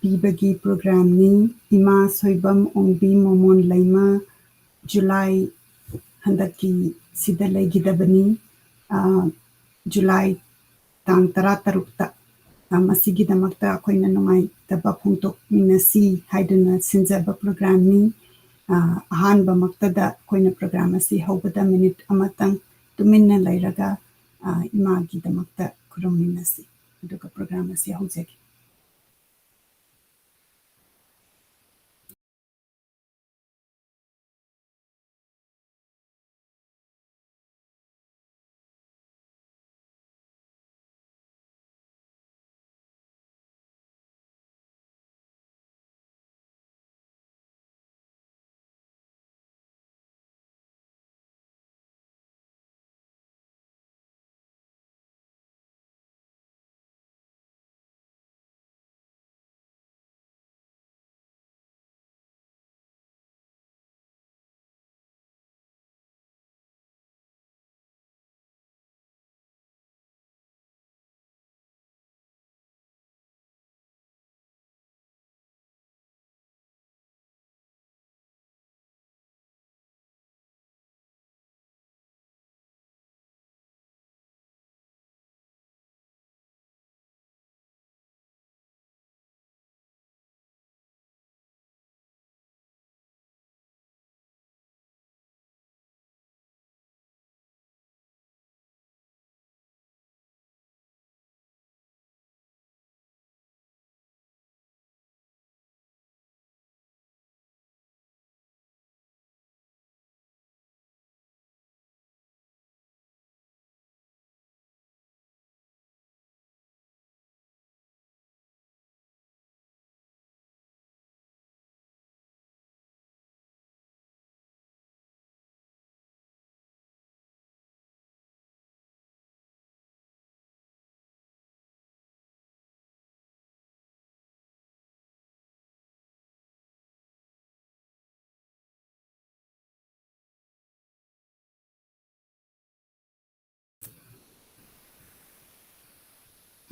pibagi program ni Ema Soibam Ongbi Momon Leima July handaki sida laigidabani July tang tara tarukta masigidamagta akoina nungai taba phungtok minasi haidana sinjaba program ni ahanba maktada akoina program asi haubada minute amatang tuminna lairaga imagidamagta kuruminasi aduga program asi haujagi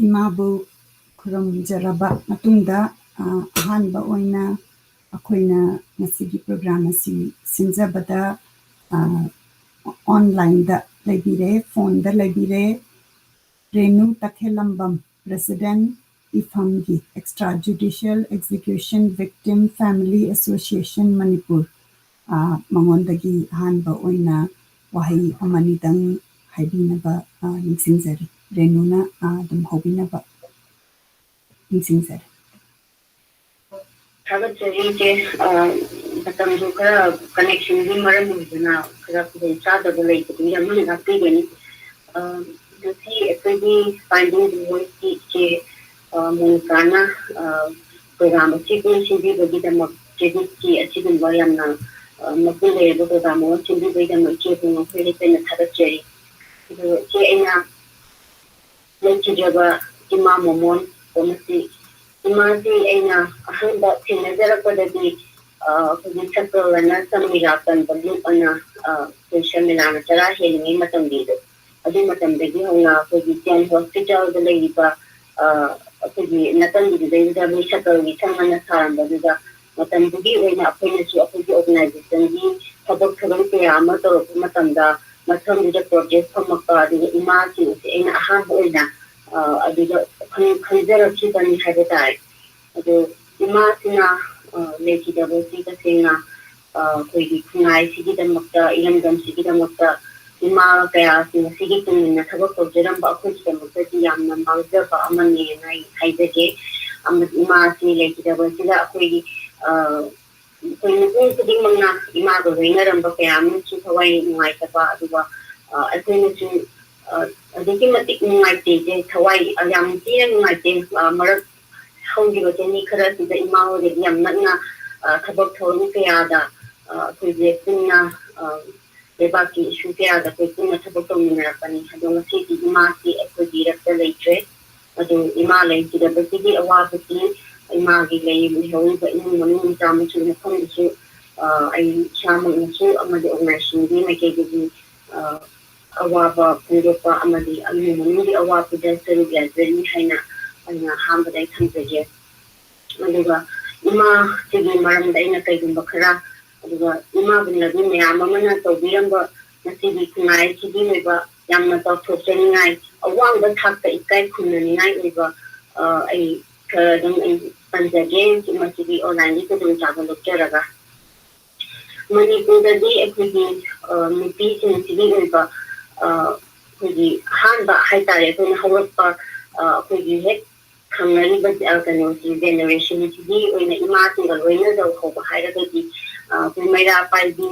imabu kuramjaraba matungda ahanba oina akoina nasigi program asi sinjabada online da laibire phone da laibire Renu Takhelambam President Ifamgi Extrajudicial Execution Victim Family Association Manipur mangondagi ahanba oina wahi amanidang haibinaba ningsingjari Renuna dum hobinaba ningsingjari Thagatsari je batam jo kara connection bi maram huduna kara pudai chada balai ko yamma ngapti gani dusi ekodi finding the voice ke munkana program chi ko chi bagi da mak chi chi achi dum bayamna makule bo program o chi bi da mak chi ko fele pen thagatsari chi ena lechi jaba Ema Momon komasi Imasi aina ahanda tinazara padadi kujitsakalana samirakan baglu ana social milana chara helmi matambido adi matambedi hona kujitian hospital da leiba kuji natangi da da misakal ni samana saramba da matambedi aina apena su apuji organization di sabak sabak ke amato matamda matamda project phamaka da imasi aina ahanda aina aduga khayzara chibani habatai adu imasina leki da bosi ka singa koigi khunai sigi da makta ilamdam sigi da makta ima kaya singa sigi kunna thaba ko jaram ba khu da makta di yamna mawza ba amani nai khayzaje ima si leki da bosi da koigi koigi ko sigi mangna ima go rinaram ba kaya mun chi thawai ngai ta ba aduga akoina chi adiki matik nungaite je thawai ayam tina nungaite marak haugiba jeni khara sida imao de yam natna thabak thawni kaya da kuje kunna debaki issue kaya da kunna thabak tawmina pani hadonga si di imasi ekodi rakta leitre adu ima leiti da bigi awabati ima gi lei hawi ba in manu tamu chu na khon chu ai shamu chu amade organization di make gi awaba puropa amadi alumuni awaba da seru gazeli haina ana hamba dai thambeje aduga ima sigi maram da ina kai gumba khara aduga ima bunlabi meyam amana tawbiramba nasigi kunai sigi leba yamna taw thokchani ngai awang ba thakta ikai khunani ngai leba ai kadang ai panjage masigi online ko dum chaga lokcharaga mani kudadi ekigi mipi sigi leba kudi hanba haitare ko hawpa kudi hek kamari ba kano si generation sigi oina ima singal oina daw ko haira gadi kung mayra pai di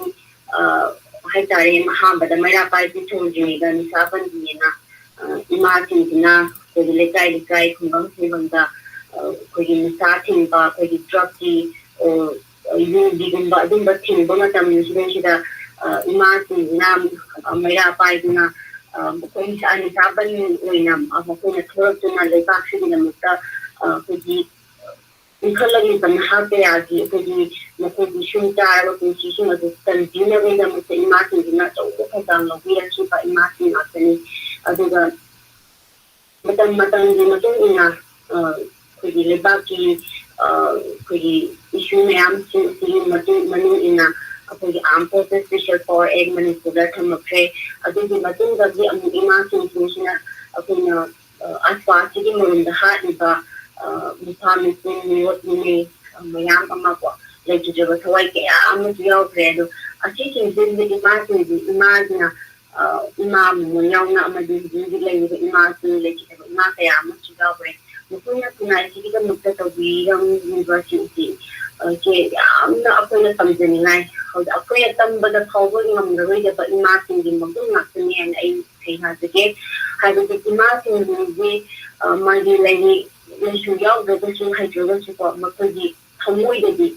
haitare mahamba da mayra pai di chonjini ga misapan di na ima singina kudi lekai kumbang sibangda kudi misa tingba kudi drug di yung digumba dumba tingba matam sida ima singina mayra pai di na kung saan isaban oina kung natulog na lepak sila mutta kudi ikhalagi banhate agi kudi kudi shunta kudi shishima tanjina wega mutta imasin dina chawko khadang lobiya chipa imasin atani aduga matang di matong ina kudi lebaki kudi issue mayam sigi matong ina kudi ampo special for egg manipula thamakre adugi matong gagi amu imasin sina akuna aswa sigi murunda hadiba Muhammad ni mayam amako like jaba thawai ke amu yaw credo achi chin din imagine imam munyawna amadi din like imagine like ima kaya amu chigaw pre mukunya kunai sigi ga mutta tawi ram university ke amna apona samjani ngai hod akoya tambada thawbo ngamroi da imagine din magdum nakni and ai sei ha jage ha de imagine din magi like Yesu yaw da su haidroga su ko makodi thamoi da di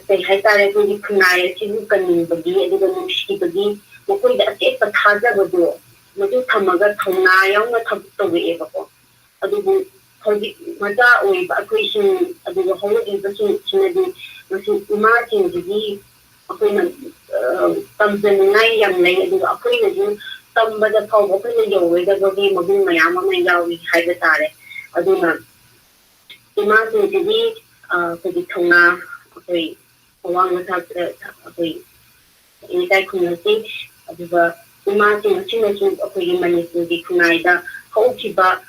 sai haitare ko di kunai ci kanin bagi aduga nushi bagi makoi da ate pathaja bodo madu thamaga thona yaw na thab to we ba ko adugu khodi maja oi ba question aduga hono di basu chinadi masu ima chin di akoi na tamzen nai yam nei aduga akoi na ju tambada thau akoi na yo we da bagi magun mayam ma yaw wi haida tare aduna Imagine the kudi thona koi wang na koi ini community aduga imagine china koi manipur di kunai da hokiba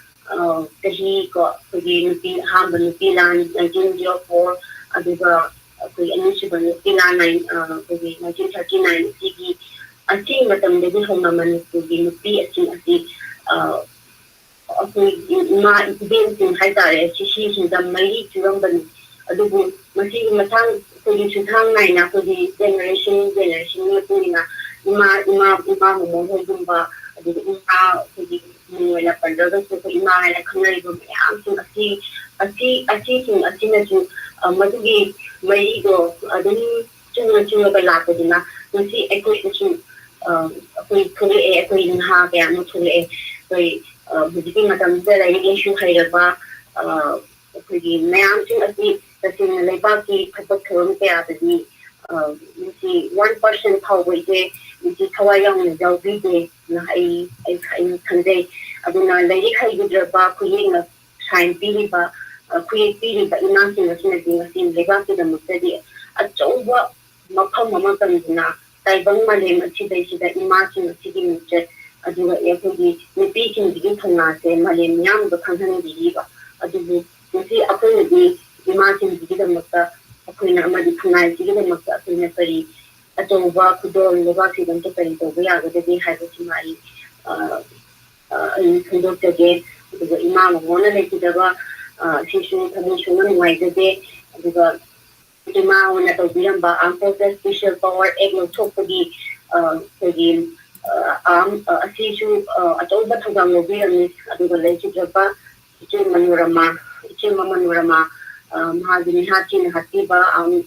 kahi ko kudi nupi hamba nupi lan 1904 aduga koi anishiba nupi lan koi 1939 sigi achi matam de homa manipur di nupi achi ma bin haitare shi da mai turam ban adugu masi matang kodi sithang nai na kodi generation matuna ima momon hojumba adugu ima kodi nuela pandaga so ima ala khanai go am sin asi na ju madugi mai go adun chunga ba la kodina masi ekoi su akoi khole ekoi ha ba no khole koi Budi macam saya lagi isu hari apa pergi mayam sih asli tapi lepas ki dapat kerja apa di mesti 1% tahu je mesti tahu yang jauh bide nah ai kandai aduna lagi hari berapa kuih nak sign pilih ba iman sih mesti lepas kita mesti di coba makam kan na taibang malam cita iman sih mesti di mesti aduga ekodi nupi kin digi thona se malem yam do khanhan digi ba adugu masi apoi di imatin digi da makta apoi na amadi thona digi da makta apoi na pari atoba kudol loba si dan to pari to ya ga de hai ko chimai in kundo te aduga imam mona le ti da ba shishu thami shungan wai de aduga ima ona to biram ba ampo special power egg no chopodi kodi asisu atau bat hanggang mobil ni aduga lagi japa ichi manorama mahadini hati ba ami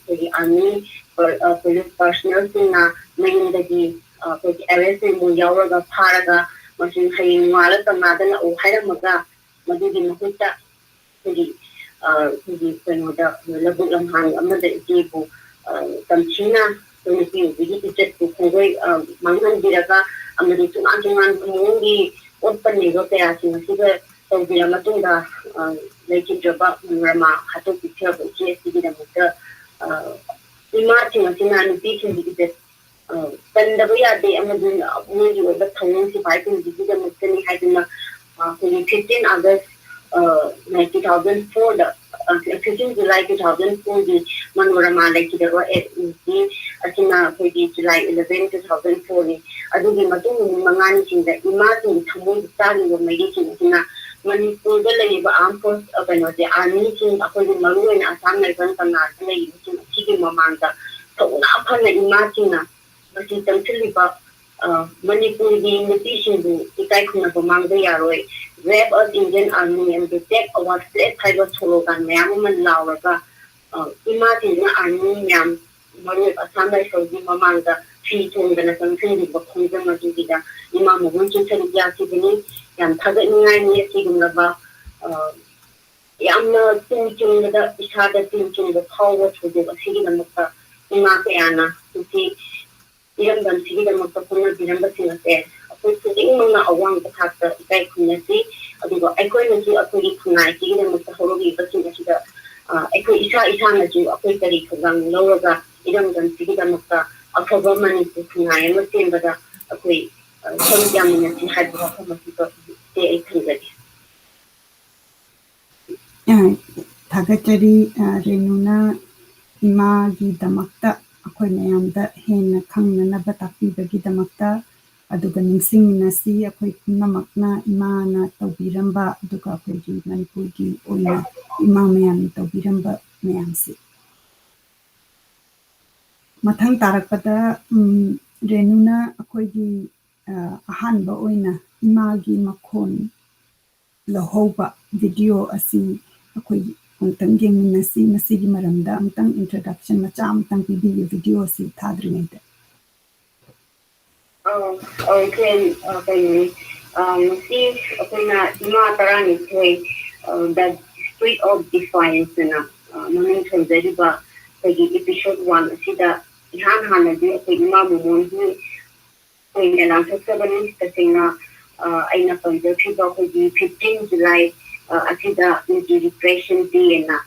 police personnel sina main dagi kodi arrest mo yawaga pharaga masin hayin wala tamadana o hairamaga madudi mahuta kodi kanoda labuk lamhang amada ibu tamchina nupi bigi tijet ku kongoi manghan diraga amadi tungan munggi open ni go kaya sinasiga tawbila matunda legidraba rama hato picture of GST the motor imagine a sinan teaching the Pandavaya de Amazon movie of the Tansi fighting the Muslim had in 15 August 2004 15 July 2004 the Manorama like the Asina July 11 2004 Adugi Matu Mangani the imagine Tamu starting of medicine Manipur the labor armed force of the army king upon the Maru and Assam like Chigi Mamanta. So upon the imagine but it's actually about Manipur the invitation to the Kaikuna Manga Yaroi, grab us Indian army and the death of our state type of slogan, Mayaman Lauraga, imagine the army Yam, Maru Assam like Mamanga, she told the something of Konzama to the Imam Wunchi Yasibini, and Tagani years Sigumaba, Yamna thinking the Ishada thinking the power to the Sigimaka, Imapiana, to see. Iram dan sigi dan magpapuna bilang basinate. Ako sing mga awang katata ikay kunasi. Adigo ako nasi ako di kunay sigi dan magpahulugi basinate da. Ako isa na ju ako tari kugang lowaga iram dan sigi dan magpa ako man ito kunay masin bada ako siyang nasi hadro ako masito te ay kunay. Tagatari renuna imagi damakta ako'y mayamda hena kangnanaba takpibagidamagta aduga ningsingminasi ako'y punamakna imana tawbiramba aduga ako'y Manipurgi oina ima mayamni tawbiramba mayamsi. Mathang tarakpada renuna ako'y ahanba oina imagi makhon lahoba video asi ako'y Antang game nasi masigi maramda antang introduction macam antang video si thadringate. Okay. See, na ima tarani toy that street of defiance na namin translate ba pagi episode 1 sida ihan di ima momon ko lang sa bani kasi na ay na pagdating ba ko 15 July asida depression day na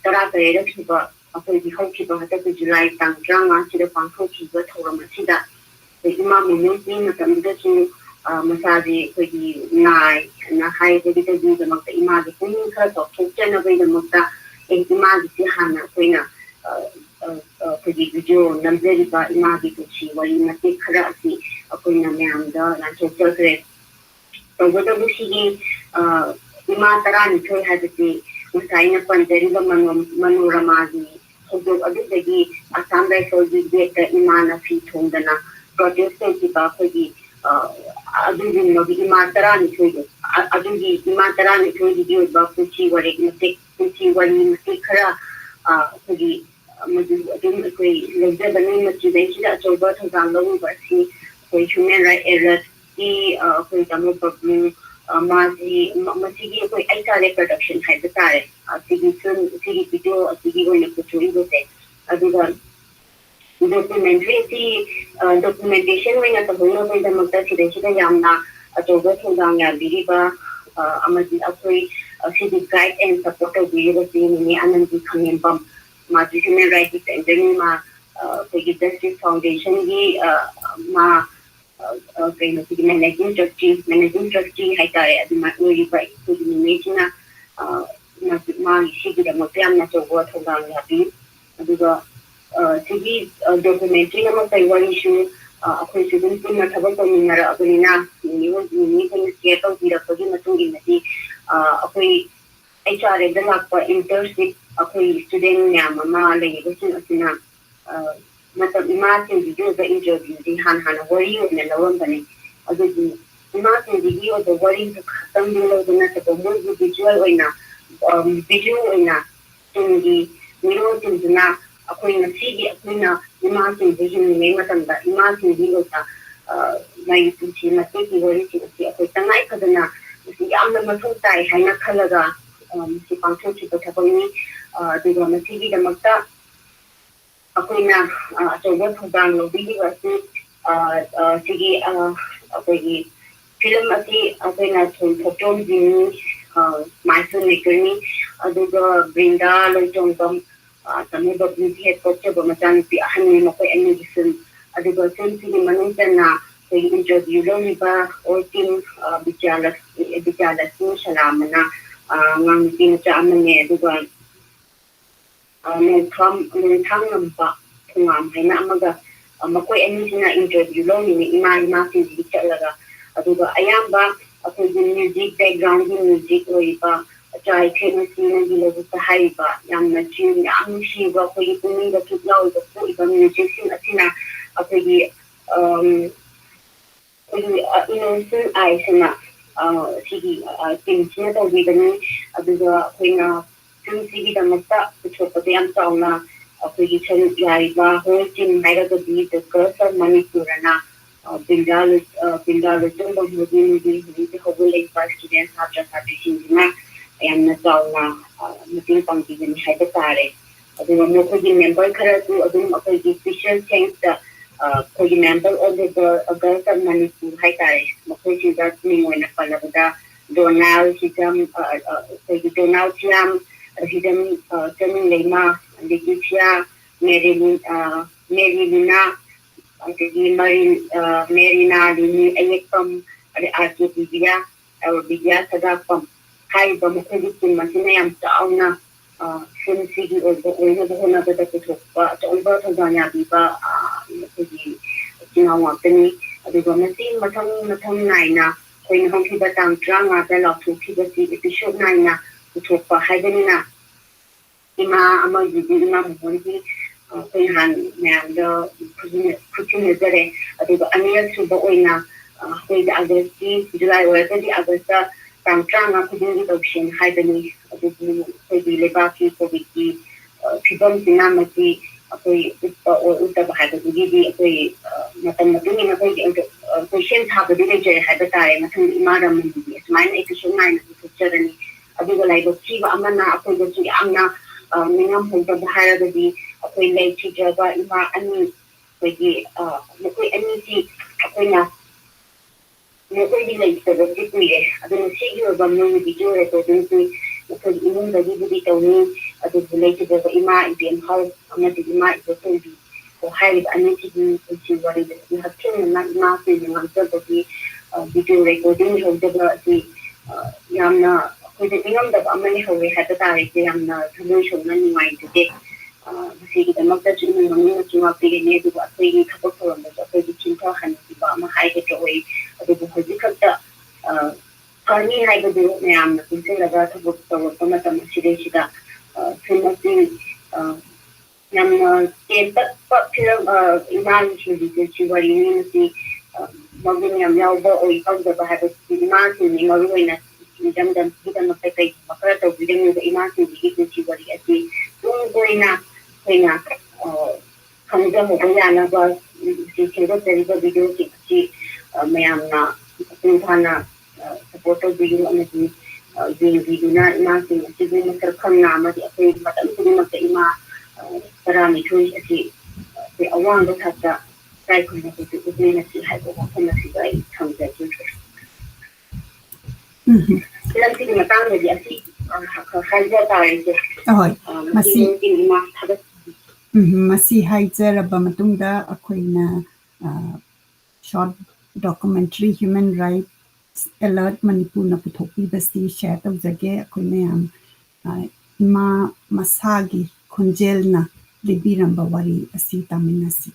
tara kaya siba ako di hoki ba hata July tang drama sida pangko kiba thoram sida ima momon na tamda si masaji ko di nai na hai de de de magta ima di kun ka to kya na ba magta ima di si hana ko na ko di video namzeri ba ima di ko si wali na ti khara si ako na myamda na chokre to goda busi Ima tarani toy hadati musaina pandari ba manorama di hudog adudagi Assam Rifle Brigade imana fi thongdana protest ki ba khogi adugi no ima tarani toy adugi ima tarani toy di ba kuchi wale kuchi wali mati khara khogi madu adum koi lagda bani mati dai sida choba thang lo ba si koi human right errors ki koi tamu problem masigi koi aitare production hai betare sigi video sigi goi kuchuri gote aduga documentation when at the holo by the magta sida yamna atoga thongdang ya biriba amadi akoi sigi guide and support of biriba ni anandi khangembam ma human rights defender ni ma sigi justice foundation gi ma managing trustee hai tare aduma uri ba ku nimechina ma sigi da motiam na chogo thongang ya bi aduga sigi documentary na mai wani shu akhoi student na thaba ko ni nara abunina ni ko ni to dira ko ni matu in di akhoi HR da lakpa internship akhoi student nya mama le ko sin asina मतलब इमारतें video का interview दी हान worry ने लवन बने अगर इमारतें video तो worry तो खत्म भी लोग ना तो मूवी वीडियो ओइना तुंगी मिरो तुंजना अकोई ना सीडी अकोई ना इमारतें वीडियो में मतलब इमारतें वीडियो का मैं तुझे मत की वरी थी अकोई तंगाई खदना इसी यामना मथुताई है ना खलगा इसी पंक्चर की तो थकोई दिगो ना CD दमकता ako'y achawag hanggang lobby kasi sige ako'y film ati ako'y na thotong din mindful maker aduga Brinda Lojongam Tamu Beauty head coach of Machan Ahani Moko and Medicine aduga Sensi Manantana the interview Loniba or team Bijalas Shalamana Nang Tin Chamane aduga Nuntam Tungam Hainamaga Makoi Emisina interview Loni Ima Bichalaga aduga Ayamba music background music oiba try famous ni sa haiba yang na tune yang shiba ko ipuni da tutlaw da ko iba music sin atina apagi innocent ay sana sige pinsin da gidani aduga ko na tune sige da mata chopa da yang tauna apagi chen yaiba ho tin mai da di da ka sa manipurana Bindal Soibam Ongbi Momon students after publishing and Nazauna meeting function Hyderabad. The member Karatu Adum official thanks the member of the girls of Manipur Hyderabad. Makosi that me when a Palabada Donald Donald Tiam Hidden Leima and the Gipsia Mary Marina, the Ayakam, the Archibia, or Bidia Sadapam, Kai Bamukin, Matinam, Tauna, Film City or the owner of another deputy, but Alberto Danya Biba, Tinawapani, the Gomasi, Matam Nina, when Hunky Batang Drama, Bella to Pibasi, if you should Nina, to talk for Haganina, Ima among the Dina, Kaihan Nanda Putin is there. Anil Suboina, the August, July, or the Augusta, Tantranga, Putin option, Hibani, the Lebaki, Poviki, Pibum Dinamati, or Utah had to give the Matamatuin, questions have the villager had the time, Madam, it's mine, it is mine, certainly. I do like a Chiva Amana, upon the Amna, Minam, the higher the ako'y lay chijaga ima ani pwede ako'y ani si ako'y na ako'y dilay sa bagay kuya adun sige ba mo ni video ito dun ako'y imong bagi taw ni adun dilay chijaga ima ibn hal ang ima ito di ko hayad ani si wari ni hakin na si ng ang bagi video recording ho daga si yam na ako'y ingam da amani ho we hata tayo yam na solution na ni mai today Sige the magda chini mami chuma pige ne du ako'y kapag ko na ako'y chinta han ba ma hai ke toy adu hoji kata kani hai ga du ne am na pinse laga thabo to to mata masire shida phimati nam ke tak pa film iman shi di chi wari ni si magin yam yaw ba oi pag da ba ha iman si ni maru ina jam kita makai kai makra to bidang ni iman si di chi wari ati tung goina Kaya kamga mo kaya na ba si Chiro Teriba video si mayam na punta na support video na si video na ima si sige magkakam na mati ako'y matam ko din magkaima parami choice si awang da tata try ko na ito na si hay ko na si ay kamga dito. Ilang sige matang na di asi kaya tayo masih masih haizaraba matungda ako'y short documentary human rights alert Manipur na puthokpi basti share tawjage ako'y mayam ima masagi khonjel na libiramba wari asi taminasi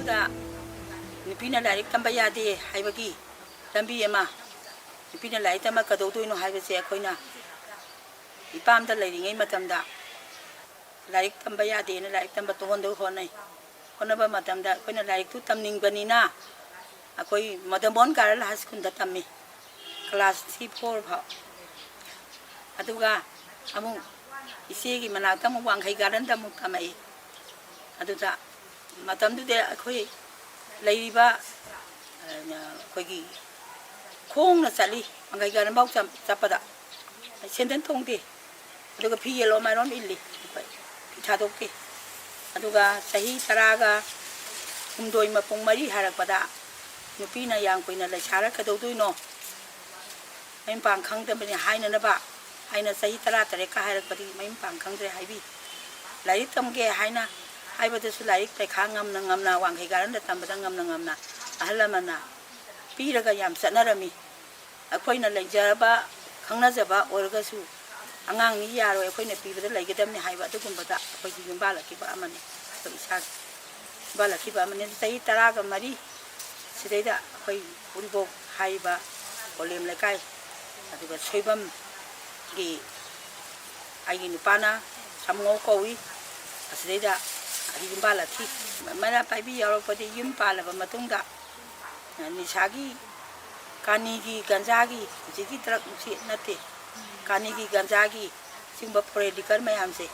ꯃꯇꯝꯗꯨꯗ ꯅꯨꯄꯤꯅ ꯂꯥꯏꯔꯤꯛ ꯇꯝꯕ ꯌꯥꯗꯦ ꯍꯥꯏꯕꯒꯤ ꯂꯝꯕꯤ ꯑꯃ ꯅꯨꯄꯤꯅ ꯂꯥꯏꯔꯤꯛ ꯇꯝꯃꯛꯀꯗꯧꯗꯣꯏꯅꯣ ꯍꯥꯏꯕꯁꯦ ꯑꯩꯈꯣꯏꯅ ꯏꯄꯥꯝꯗ ꯂꯩꯔꯤꯉꯩ ꯃꯇꯝꯗ ꯂꯥꯏꯔꯤꯛ ꯇꯝꯕ ꯌꯥꯗꯦꯅ ꯂꯥꯏꯔꯤꯛ ꯇꯝꯕ ꯇꯣꯛꯍꯟꯗꯧ ꯍꯣꯠꯅꯩ ꯍꯣꯠꯅꯕ ꯃꯇꯝꯗ ꯑꯩꯈꯣꯏꯅ ꯂꯥꯏꯔꯤꯛꯇꯨ ꯇꯝꯅꯤꯡꯕꯅꯤꯅ ꯑꯩꯈꯣꯏ ꯃꯗꯃꯣꯍꯟ ꯒꯥꯔꯜ ꯍꯥꯏ ꯁ꯭ꯀꯨꯜꯗ ꯇꯝꯃꯤ ꯀ꯭ꯂꯥꯁ 3-4 ꯐꯥꯎ ꯑꯗꯨꯒ ꯑꯃꯨꯛ ꯏꯆꯦꯒꯤ ꯃꯅꯥꯛꯇ ꯑꯃꯨꯛ ꯋꯥꯡꯈꯩ ꯒꯥꯔꯗꯦꯟꯗ ꯑꯃꯨꯛ ꯇꯝꯃꯛꯏ ꯑꯗꯨꯗ ꯃꯇꯝꯗꯨꯗ ꯑꯩꯈꯣꯏ ꯂꯩꯔꯤꯕ ꯑꯩꯈꯣꯏꯒꯤ ꯈꯣꯡꯅ ꯆꯠꯂꯤ ꯋꯥꯡꯈꯩ ꯒꯥꯔꯗꯦꯟꯐꯥꯎ ꯆꯠꯄꯗ ꯁꯦꯟꯗꯟ ꯇꯣꯡꯗꯦ ꯑꯗꯨꯒ ꯐꯤ ꯌꯦꯜꯂꯣ ꯃꯥꯏꯔꯣꯟ ꯏꯜꯂꯤ ꯐꯤ ꯊꯥꯗꯣꯛꯇꯦ ꯑꯗꯨꯒ ꯆꯍꯤ 18-4 ꯍꯥꯏꯔꯛꯄꯗ ꯅꯨꯄꯤꯅ ꯌꯥꯝ ꯀꯨꯏꯅ ꯂꯩꯁꯥꯔꯛꯀꯗꯧꯗꯣꯏꯅꯣ ꯃꯌꯨꯝ ꯄꯥꯟ ꯈꯪꯗꯕꯅꯤ ꯍꯥꯏꯅꯅꯕ ꯑꯩꯅ ꯆꯍꯤ 18ꯀ ꯍꯥꯏꯔꯛꯄꯗꯤ ꯃꯌꯨꯝ ꯄꯥꯟ ꯈꯪꯗ꯭ꯔꯦ ꯍꯥꯏꯕꯤ ꯂꯥꯏꯔꯤꯛ ꯇꯝꯒꯦ ꯍꯥꯏꯅ ꯍꯥꯏꯕꯗꯁꯨ ꯂꯥꯏꯔꯤꯛ ꯄꯩꯈꯥ ꯉꯝꯅ ꯋꯥꯡꯈꯩ ꯒꯥꯔꯗꯦꯟꯗ ꯇꯝꯕꯗ ꯉꯝꯅ ꯑꯍꯜ ꯂꯃꯟꯅ ꯄꯤꯔꯒ ꯌꯥꯝ ꯆꯠꯅꯔꯝꯃꯤ ꯑꯩꯈꯣꯏꯅ ꯂꯩꯖꯔꯕ ꯈꯪꯅꯖꯕ ꯑꯣꯏꯔꯒꯁꯨ ꯑꯉꯥꯡꯅꯤ ꯌꯥꯔꯣꯏ ꯑꯩꯈꯣꯏꯅ ꯄꯤꯕꯗ ꯂꯩꯒꯗꯕꯅꯤ ꯍꯥꯏꯕ ꯑꯗꯨꯒꯨꯝꯕꯗ ꯑꯩꯈꯣꯏꯒꯤ ꯌꯨꯝꯕꯥꯜꯂꯛꯈꯤꯕ ꯑꯃꯅꯤ ꯑꯩꯈꯣꯏ ꯏꯁꯥꯒꯤ ꯌꯨꯝꯕꯥꯜꯂꯛꯈꯤꯕ ꯑꯃꯅꯤ ꯆꯍꯤ 14 ꯁꯤꯗꯩꯗ ꯑꯩꯈꯣꯏ ꯎꯔꯤꯕꯣꯛ ꯍꯥꯏꯔꯤꯕ ꯑꯣꯂꯦꯝ ꯂꯩꯀꯥꯏ ꯑꯗꯨꯒ ꯁꯣꯏꯕꯝꯒꯤ ꯑꯩꯒꯤ ꯅꯨꯄꯥꯅ ꯁꯥꯃꯨꯉꯧ ꯀꯧꯏ ꯑꯁꯤꯗꯩꯗ ꯑꯩ ꯌꯨꯝꯕꯥꯜꯂꯛꯈꯤ ꯃꯩꯔꯥ ꯄꯥꯏꯕꯤ ꯌꯥꯎꯔꯛꯄꯗꯤ ꯌꯨꯝ ꯄꯥꯜꯂꯕ ꯃꯇꯨꯡꯗ ꯅꯤꯁꯥꯒꯤ ꯀꯥꯅꯤꯒꯤ ꯒꯟꯖꯥꯒꯤ ꯍꯧꯖꯤꯛꯀꯤ ꯗ꯭ꯔꯛ ꯅꯠꯇꯦ ꯀꯥꯅꯤꯒꯤ ꯒꯟꯖꯥꯒꯤ ꯁꯤꯒꯨꯝꯕ ꯐꯣꯔꯦꯟ ꯂꯤꯀꯔ ꯃꯌꯥꯝꯁꯦ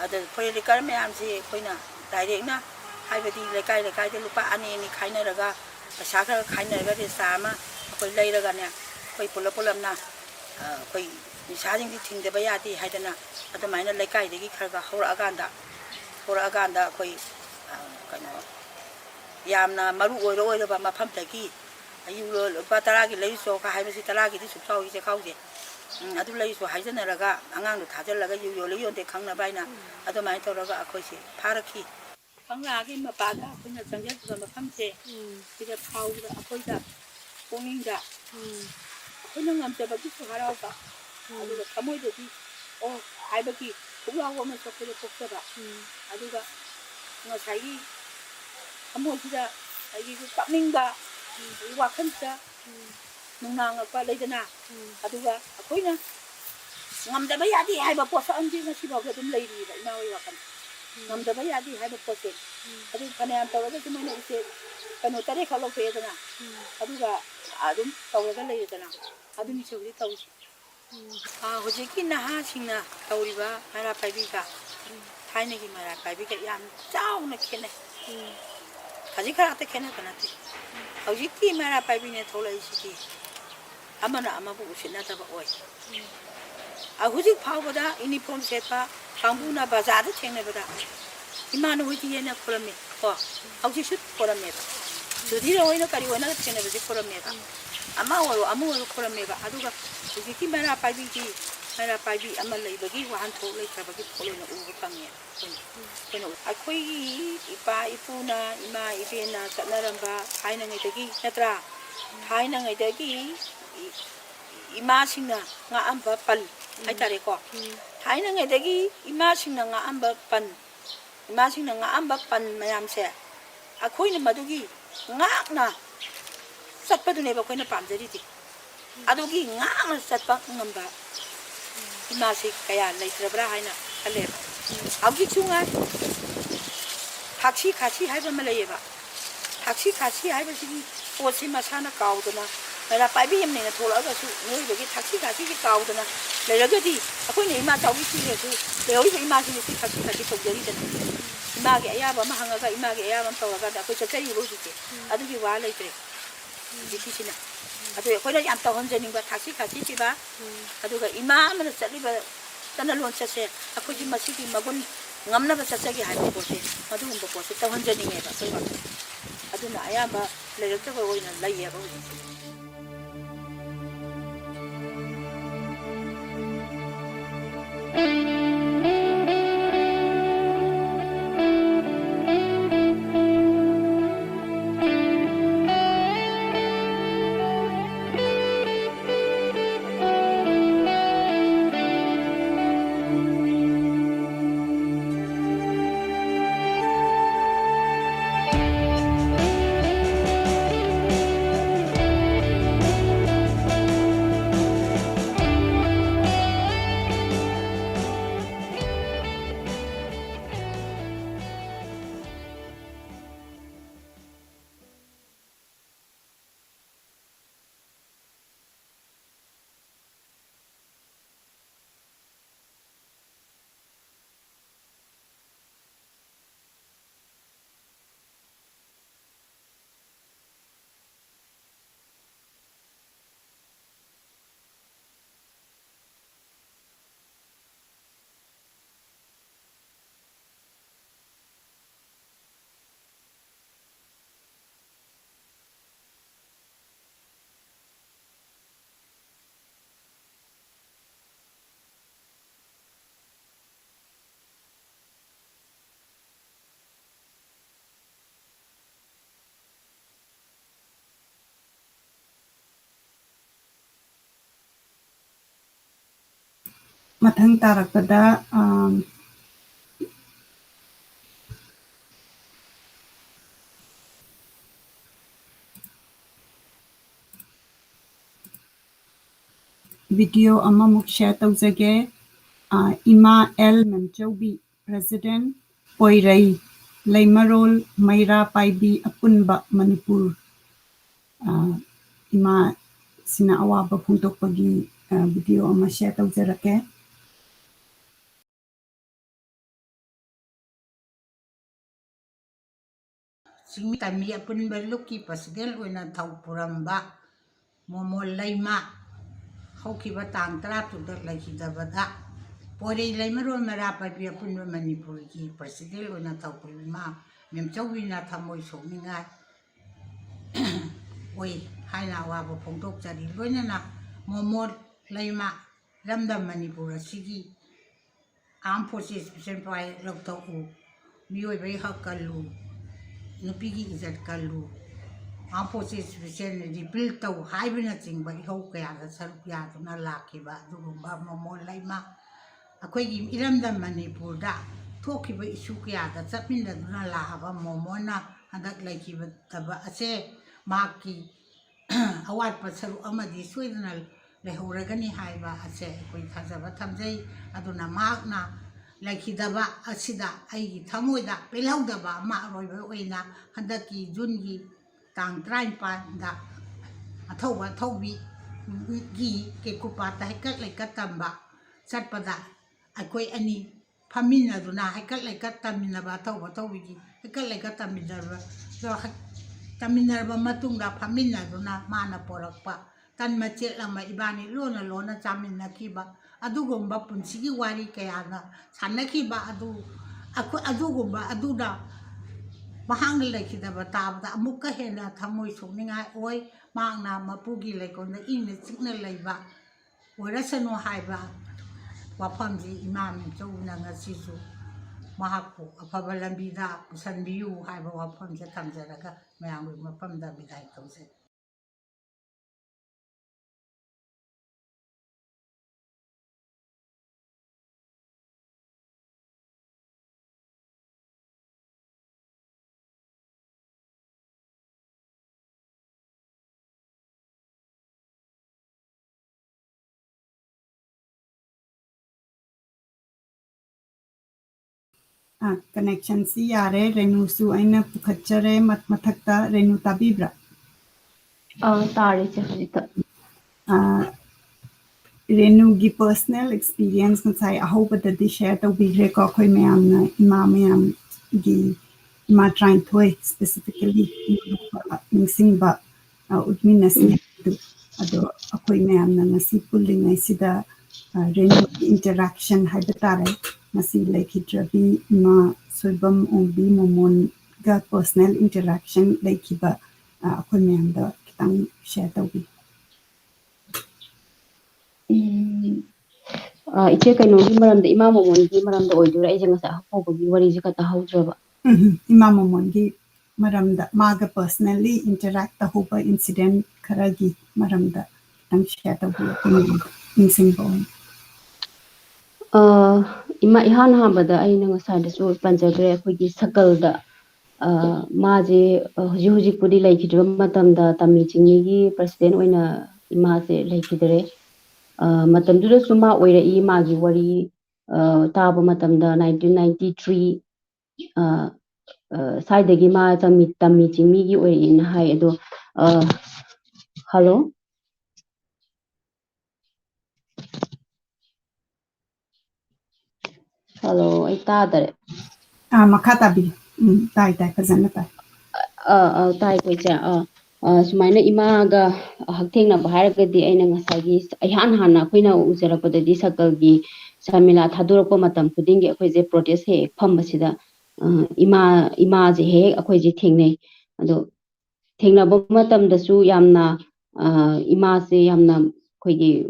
ꯑꯗ ꯐꯣꯔꯦꯟ ꯂꯤꯀꯔ ꯃꯌꯥꯝꯁꯦ ꯑꯩꯈꯣꯏꯅ ꯗꯥꯏꯔꯦꯛꯅ ꯍꯥꯏꯕꯗꯤ ꯂꯩꯀꯥꯏꯗ ꯂꯨꯄꯥ 2 ꯈꯥꯏꯅꯔꯒ ꯄꯩꯁꯥ ꯈꯔ ꯈꯥꯏꯅꯔꯒ ꯔꯦꯁꯇꯥ ꯑꯃ ꯑꯩꯈꯣই ꯂꯩꯔꯒꯅꯦ ꯑꯩꯈꯣꯏ ꯄꯨꯂꯞꯅ ꯑꯩꯈꯣꯏ ꯅꯤꯁꯥꯁꯤꯡꯗꯤ ꯊꯤꯡꯗꯕ ꯌꯥꯗꯦ ꯍꯥꯏꯗꯅ ꯑꯗꯨꯃꯥꯏꯅ ꯂꯩꯀꯥꯏꯗꯒꯤ ꯈꯔ ꯍꯧꯔꯛꯑꯀꯥꯟꯗ ꯑꯩꯈꯣꯏ ꯀꯩꯅꯣ ꯌꯥꯝꯅ ꯃꯔꯨ ꯑꯣꯏꯔꯕ ꯃꯐꯝꯗꯒꯤ ꯑꯌꯨꯛ ꯂꯨꯄꯥ 10ꯒꯤ ꯂꯩꯔꯤꯁꯨ ꯍꯥꯏꯕꯁꯤ 10ꯒꯤꯗꯤ ꯁꯨꯛꯆꯥꯎꯏ ꯆꯦꯈꯥꯎꯁꯦ ꯑꯗꯨ ꯂꯩꯔꯤꯁꯨ ꯍꯥꯏꯖꯟꯅꯔꯒ ꯑꯉꯥꯡꯗꯣ ꯊꯥꯖꯤꯜꯂꯒ ꯌꯣꯜꯂꯤ ꯌꯣꯟꯗꯦ ꯈꯪꯅꯕ ꯍꯥꯏꯅ ꯑꯗꯨꯃꯥꯏꯅ ꯇꯧꯔꯒ ꯑꯩꯈꯣꯏꯁꯦ ꯐꯥꯔꯛꯈꯤ ꯀꯪꯂꯥꯒꯤ ꯃꯄꯥꯗ ꯑꯩꯈꯣꯏꯅ ꯆꯪꯖꯈꯤꯕ ꯃꯐꯝꯁꯦ ꯁꯤꯗ ꯐꯥꯎꯕꯗ ꯑꯩꯈꯣꯏꯗ ꯄꯨꯛꯅꯤꯡꯗ ꯑꯩꯈꯣꯏꯅ ꯉꯝꯖꯕꯒꯤꯁꯨ ꯍꯔꯥꯎꯕ ꯑꯗꯨꯒ ꯊꯃꯣꯏꯗꯗꯤ ꯑꯣ ꯍꯥꯏꯕꯒꯤ ꯄꯨꯛꯂꯥꯎꯕ ꯑꯃꯁꯨ ꯑꯩꯈꯣꯏꯗ ꯄꯣꯛꯆꯕ ꯑꯗꯨꯒ ꯉꯁꯥꯏꯒꯤ ꯊꯃꯣꯏꯁꯤꯗ ꯑꯩꯒꯤ ꯀꯞꯅꯤꯡꯕ ꯋꯥꯈꯜꯁꯤꯗ ꯅꯨꯡꯅꯥꯡꯉꯛꯄ ꯂꯩꯗꯅ ꯑꯗꯨꯒ ꯑꯩꯈꯣꯏꯅ ꯉꯝꯗꯕ ꯌꯥꯗꯦ ꯍꯥꯏꯕ ꯄꯣꯠꯁꯛ ꯑꯃꯗꯤ ꯉꯁꯤꯐꯥꯎꯗ ꯑꯗꯨꯝ ꯂꯩꯔꯤꯕ ꯏꯃꯥ ꯍꯣꯏ ꯋꯥꯈꯜ ꯉꯝꯗꯕ ꯌꯥꯗꯦ ꯍꯥꯏꯕ ꯄꯣꯠꯁꯦ ꯑꯗꯨ ꯐꯅꯌꯥꯝ ꯇꯧꯔꯒꯁꯨ ꯃꯣꯏꯅ ꯎꯆꯦꯛ ꯀꯩꯅꯣ 3 ꯈꯛ ꯂꯧꯊꯣꯛꯑꯦꯗꯅ ꯑꯗꯨꯒ ꯑꯗꯨꯝ ꯇꯧꯔꯒ ꯂꯩꯔꯦꯗꯅ ꯑꯗꯨꯅꯤꯁꯨ ꯍꯧꯖꯤꯛ ꯇꯧꯔꯤꯁꯤ ꯍꯧꯖꯤꯛꯀꯤ ꯅꯍꯥꯁꯤꯡꯅ ꯇꯧꯔꯤꯕ ꯃꯩꯔꯥ ꯄꯥꯏꯕꯤꯒ ꯊꯥꯏꯅꯒꯤ ꯃꯩꯔꯥ ꯄꯥꯏꯕꯤꯒ ꯌꯥꯝ ꯆꯥꯎꯅ ꯈꯦꯠꯅꯩ ꯈꯖꯤꯛ ꯈꯔꯥꯛꯇ ꯈꯦꯠꯅꯕ ꯅꯠꯇꯦ ꯍꯧꯖꯤꯛꯀꯤ ꯃꯩꯔꯥ ꯄꯥꯏꯕꯤꯅ ꯊꯣꯛꯂꯛꯏꯁꯤꯗꯤ ꯑꯃꯅ ꯑꯃꯕꯨ ꯎꯁꯤꯠꯅꯗꯕ ꯑꯣꯏ ꯍꯧꯖꯤꯛ ꯐꯥꯎꯕꯗ ꯌꯨꯅꯤꯐꯣꯔꯝ ꯁꯦꯠꯄ ꯀꯥꯡꯕꯨꯅ ꯕꯖꯥꯔꯗ ꯊꯦꯡꯅꯕꯗ ꯏꯃꯥꯅ ꯍꯣꯏꯗꯤ ꯍꯦꯟꯅ ꯈꯣꯔꯝꯃꯤ ꯀꯣ ꯍꯧꯖꯤꯛꯁꯨ ꯈꯣꯔꯝꯃꯦꯕ ꯁꯨꯙꯤꯔ ꯍꯣꯏꯅ ꯀꯔꯤ ꯍꯣꯏꯅ ꯊꯦꯡꯅꯕꯁꯦ ꯈꯣꯔꯝꯃꯦꯕ ꯑꯃ ꯑꯣꯏꯔꯣ ꯈꯣꯔꯝꯃꯦꯕ ꯑꯗꯨꯒ ꯍꯧꯖꯤꯛꯀꯤ ꯃꯩꯔꯥ ꯄꯥꯏꯕꯤꯗꯤ ꯃꯩꯔꯥ ꯄꯥꯏꯕꯤ ꯑꯃ ꯂꯩꯕꯒꯤ ꯋꯥꯍꯟꯊꯣꯛ ꯂꯩꯇ꯭ꯔꯕꯒꯤ ꯊꯣꯛꯂꯣꯏꯅ ꯎꯕ ꯐꯪꯉꯦ ꯑꯩꯈꯣꯏꯒꯤ ꯏꯄꯥ ꯏꯄꯨꯅ ꯏꯃꯥ ꯏꯕꯦꯟꯅ ꯆꯠꯅꯔꯝꯕ ꯊꯥꯏꯅꯉꯩꯗꯒꯤ ꯅꯠꯇ꯭ꯔꯥ ꯊꯥꯏꯅꯉꯩꯗꯒꯤ ꯏꯃꯥꯁꯤꯡꯅ ꯉꯥꯛꯑꯝꯕ ꯄꯟ ꯍꯥꯏꯇꯥꯔꯦꯀꯣ ꯊꯥꯏꯅꯉꯩꯗꯒꯤ ꯏꯃꯥꯁꯤꯡꯅ ꯉꯥꯛꯑꯝꯕ ꯄꯟ ꯃꯌꯥꯝꯁꯦ ꯑꯩꯈꯣꯏꯅ ꯃꯗꯨꯒꯤ ꯉꯥꯛꯅ ꯆꯠꯄꯗꯨꯅꯦꯕ ꯑꯩꯈꯣꯏꯅ ꯄꯥꯝꯖꯔꯤꯗꯤ ꯑꯗꯨꯒꯤ ꯉꯥꯛꯅ ꯆꯠꯄ ꯉꯝꯕ ꯏꯃꯥꯁꯤ ꯀꯌꯥ ꯂꯩꯇ꯭ꯔꯕ꯭ꯔꯥ ꯍꯥꯏꯅ ꯈꯜꯂꯦꯕ ꯍꯧꯖꯤꯛꯁꯨ ꯉꯥꯏ ꯊꯥꯛꯁꯤ ꯈꯥꯁꯤ ꯍꯥꯏꯕ ꯑꯃ ꯂꯩꯌꯦꯕ ꯊꯥꯛꯁꯤ ꯈꯥꯁꯤ ꯍꯥꯏꯕꯁꯤꯒꯤ ꯄꯣꯠꯁꯤ ꯃꯁꯥꯅ ꯀꯥꯎꯗꯅ ꯃꯩꯔꯥ ꯄꯥꯏꯕꯤ ꯑꯃꯅ ꯊꯣꯛꯂꯛꯑꯒꯁꯨ ꯃꯤꯑꯣꯏꯕꯒꯤ ꯊꯥꯛꯁꯤ ꯈꯥꯁꯤꯁꯤ ꯀꯥꯎꯗꯅ ꯂꯩꯔꯒꯗꯤ ꯑꯩꯈꯣꯏꯅ ꯏꯃꯥ ꯆꯥꯎꯕꯤ ꯊꯤꯔꯁꯨ ꯂꯩꯍꯧꯔꯤꯕ ꯏꯃꯥꯁꯤꯡꯁꯤ ꯁꯤ ꯊꯥꯛꯁꯤ ꯈꯥꯁꯤ ꯇꯧꯖꯔꯤꯗꯅ 이마게 애야만 항아가 이마게 애야만 떠가가 그 저짜리 이루어지게 아두기 와 레이트래 지키시나 아두 거기다 얌따 혼자님과 다시 같이 지바 아두가 이마만 짤리바 짠을 원차세 아코지 마시기 마군 ngamnaba satsagi hai pose adu umbo pose ta honjani nge ba soi ba aduna ayamba lerekta ba oina laiya ba Mathang tarakpada video amamuk share tawjage. Ema Mombi President Poirai Leimarol Maira Paibi Apunba Manipur Ima Sina Awaba Pagi video ama share tawjarake. Singmi tami apun berluki President wena tau puramba Momon Leima Hoki batang teratu dak lagi dabada Poirai Leimarol Maira Paibi Apunba Manipur ki President wena tau purima memchawina thamoi sokningai Oi haina awaba phongtok chari loinana Momon Leima Ramdam Manipur asigi Armed Forces Special Fire Loktoku Miyoibai Hakalu Nupigi Izat Kalu Armed Forces Special Rebuild Tau Haibina Chingba Ihau Kaya Sarupya Tuna Lakiba Dugumba Momon Leima Akoigi Iramdam Manipur da Tokiba Isu Kaya Chapinda Duna Lahaba Momona Handak Laikiba Taba Ase Maki Awat Pasaru Amadi Sweden Lehuragani Haiba Ase Koi Tazaba Tamjay Aduna Magna Laikidaba Asida Aigi Tamoida Pelauda Ma Roy Oina Handaki Jungi Tang Trainpan da Atova Tobi Gi Kekupata Hekat Lekatamba Satpada Akoi Ani Pamina Duna Hekat Lekatamina Tova Tobi Hekat Lekatamina Taminarba Matunga Pamina Duna Mana Porakpa Tan Machet Lama Ibani Lona Chamina Kiba Adugumba Punsigi Wari Kayana Sanakiba Adugumba Aduda Mahang Lakidaba Tabda Muka Hena Tamoi Soninga Oi Magna Mapugi Lakona in the signal labor Werasano Haiba Wapamji Imam Jonanga Sisu Mahaku Apabalambida Sanbiu Haiba Wapamja Tamzaraga Mayam Mapamda Bidai Tose. Connection si yare Renu su aina pukhatchare mathakta Renu tabibra. Tari che hajita. Renu gi personal experience ngai ahobada di share tawbigre ko khoi mayamna mayam gi ima trying thoi specifically ningsingba udminasi ado akhoi mayamna ngasi pullingai sida Renu interaction haibatare ngasi laikhidrabi Ema Soibam Ongbi Momon ga personal interaction laikhiba akhoi mayamda kitang share tawbi. Iche kainogi maramda Ema Momongi maramda oidura aije ngasa haugi wariji kata haudraba. Ema Momongi maramda maga personally interact tahuba incident kharagi maramda tang share tabu ningsingbo. Ima ihan habada aina ngasa dasu panjagre akhoi sakalda maje huji pudi laikidra matamda tami chingigi president oina Ima se laikidre matamdura suma oira I magi wari taba matamda 1993 saidagi ma tami chingigi oira ina hai ado hello ai tadare Makatabi tai fazana tai tai koicha sumaina Imaga hakthengna bharagadi aina ngasagi ihan hana khoina ujarapadadi sakalgi samila thadurapa matam khudingi akhoije protest he phambasida Ima je he akhoije thengnei ado thengnaba matamdasu yamna Ima se yamna khoigi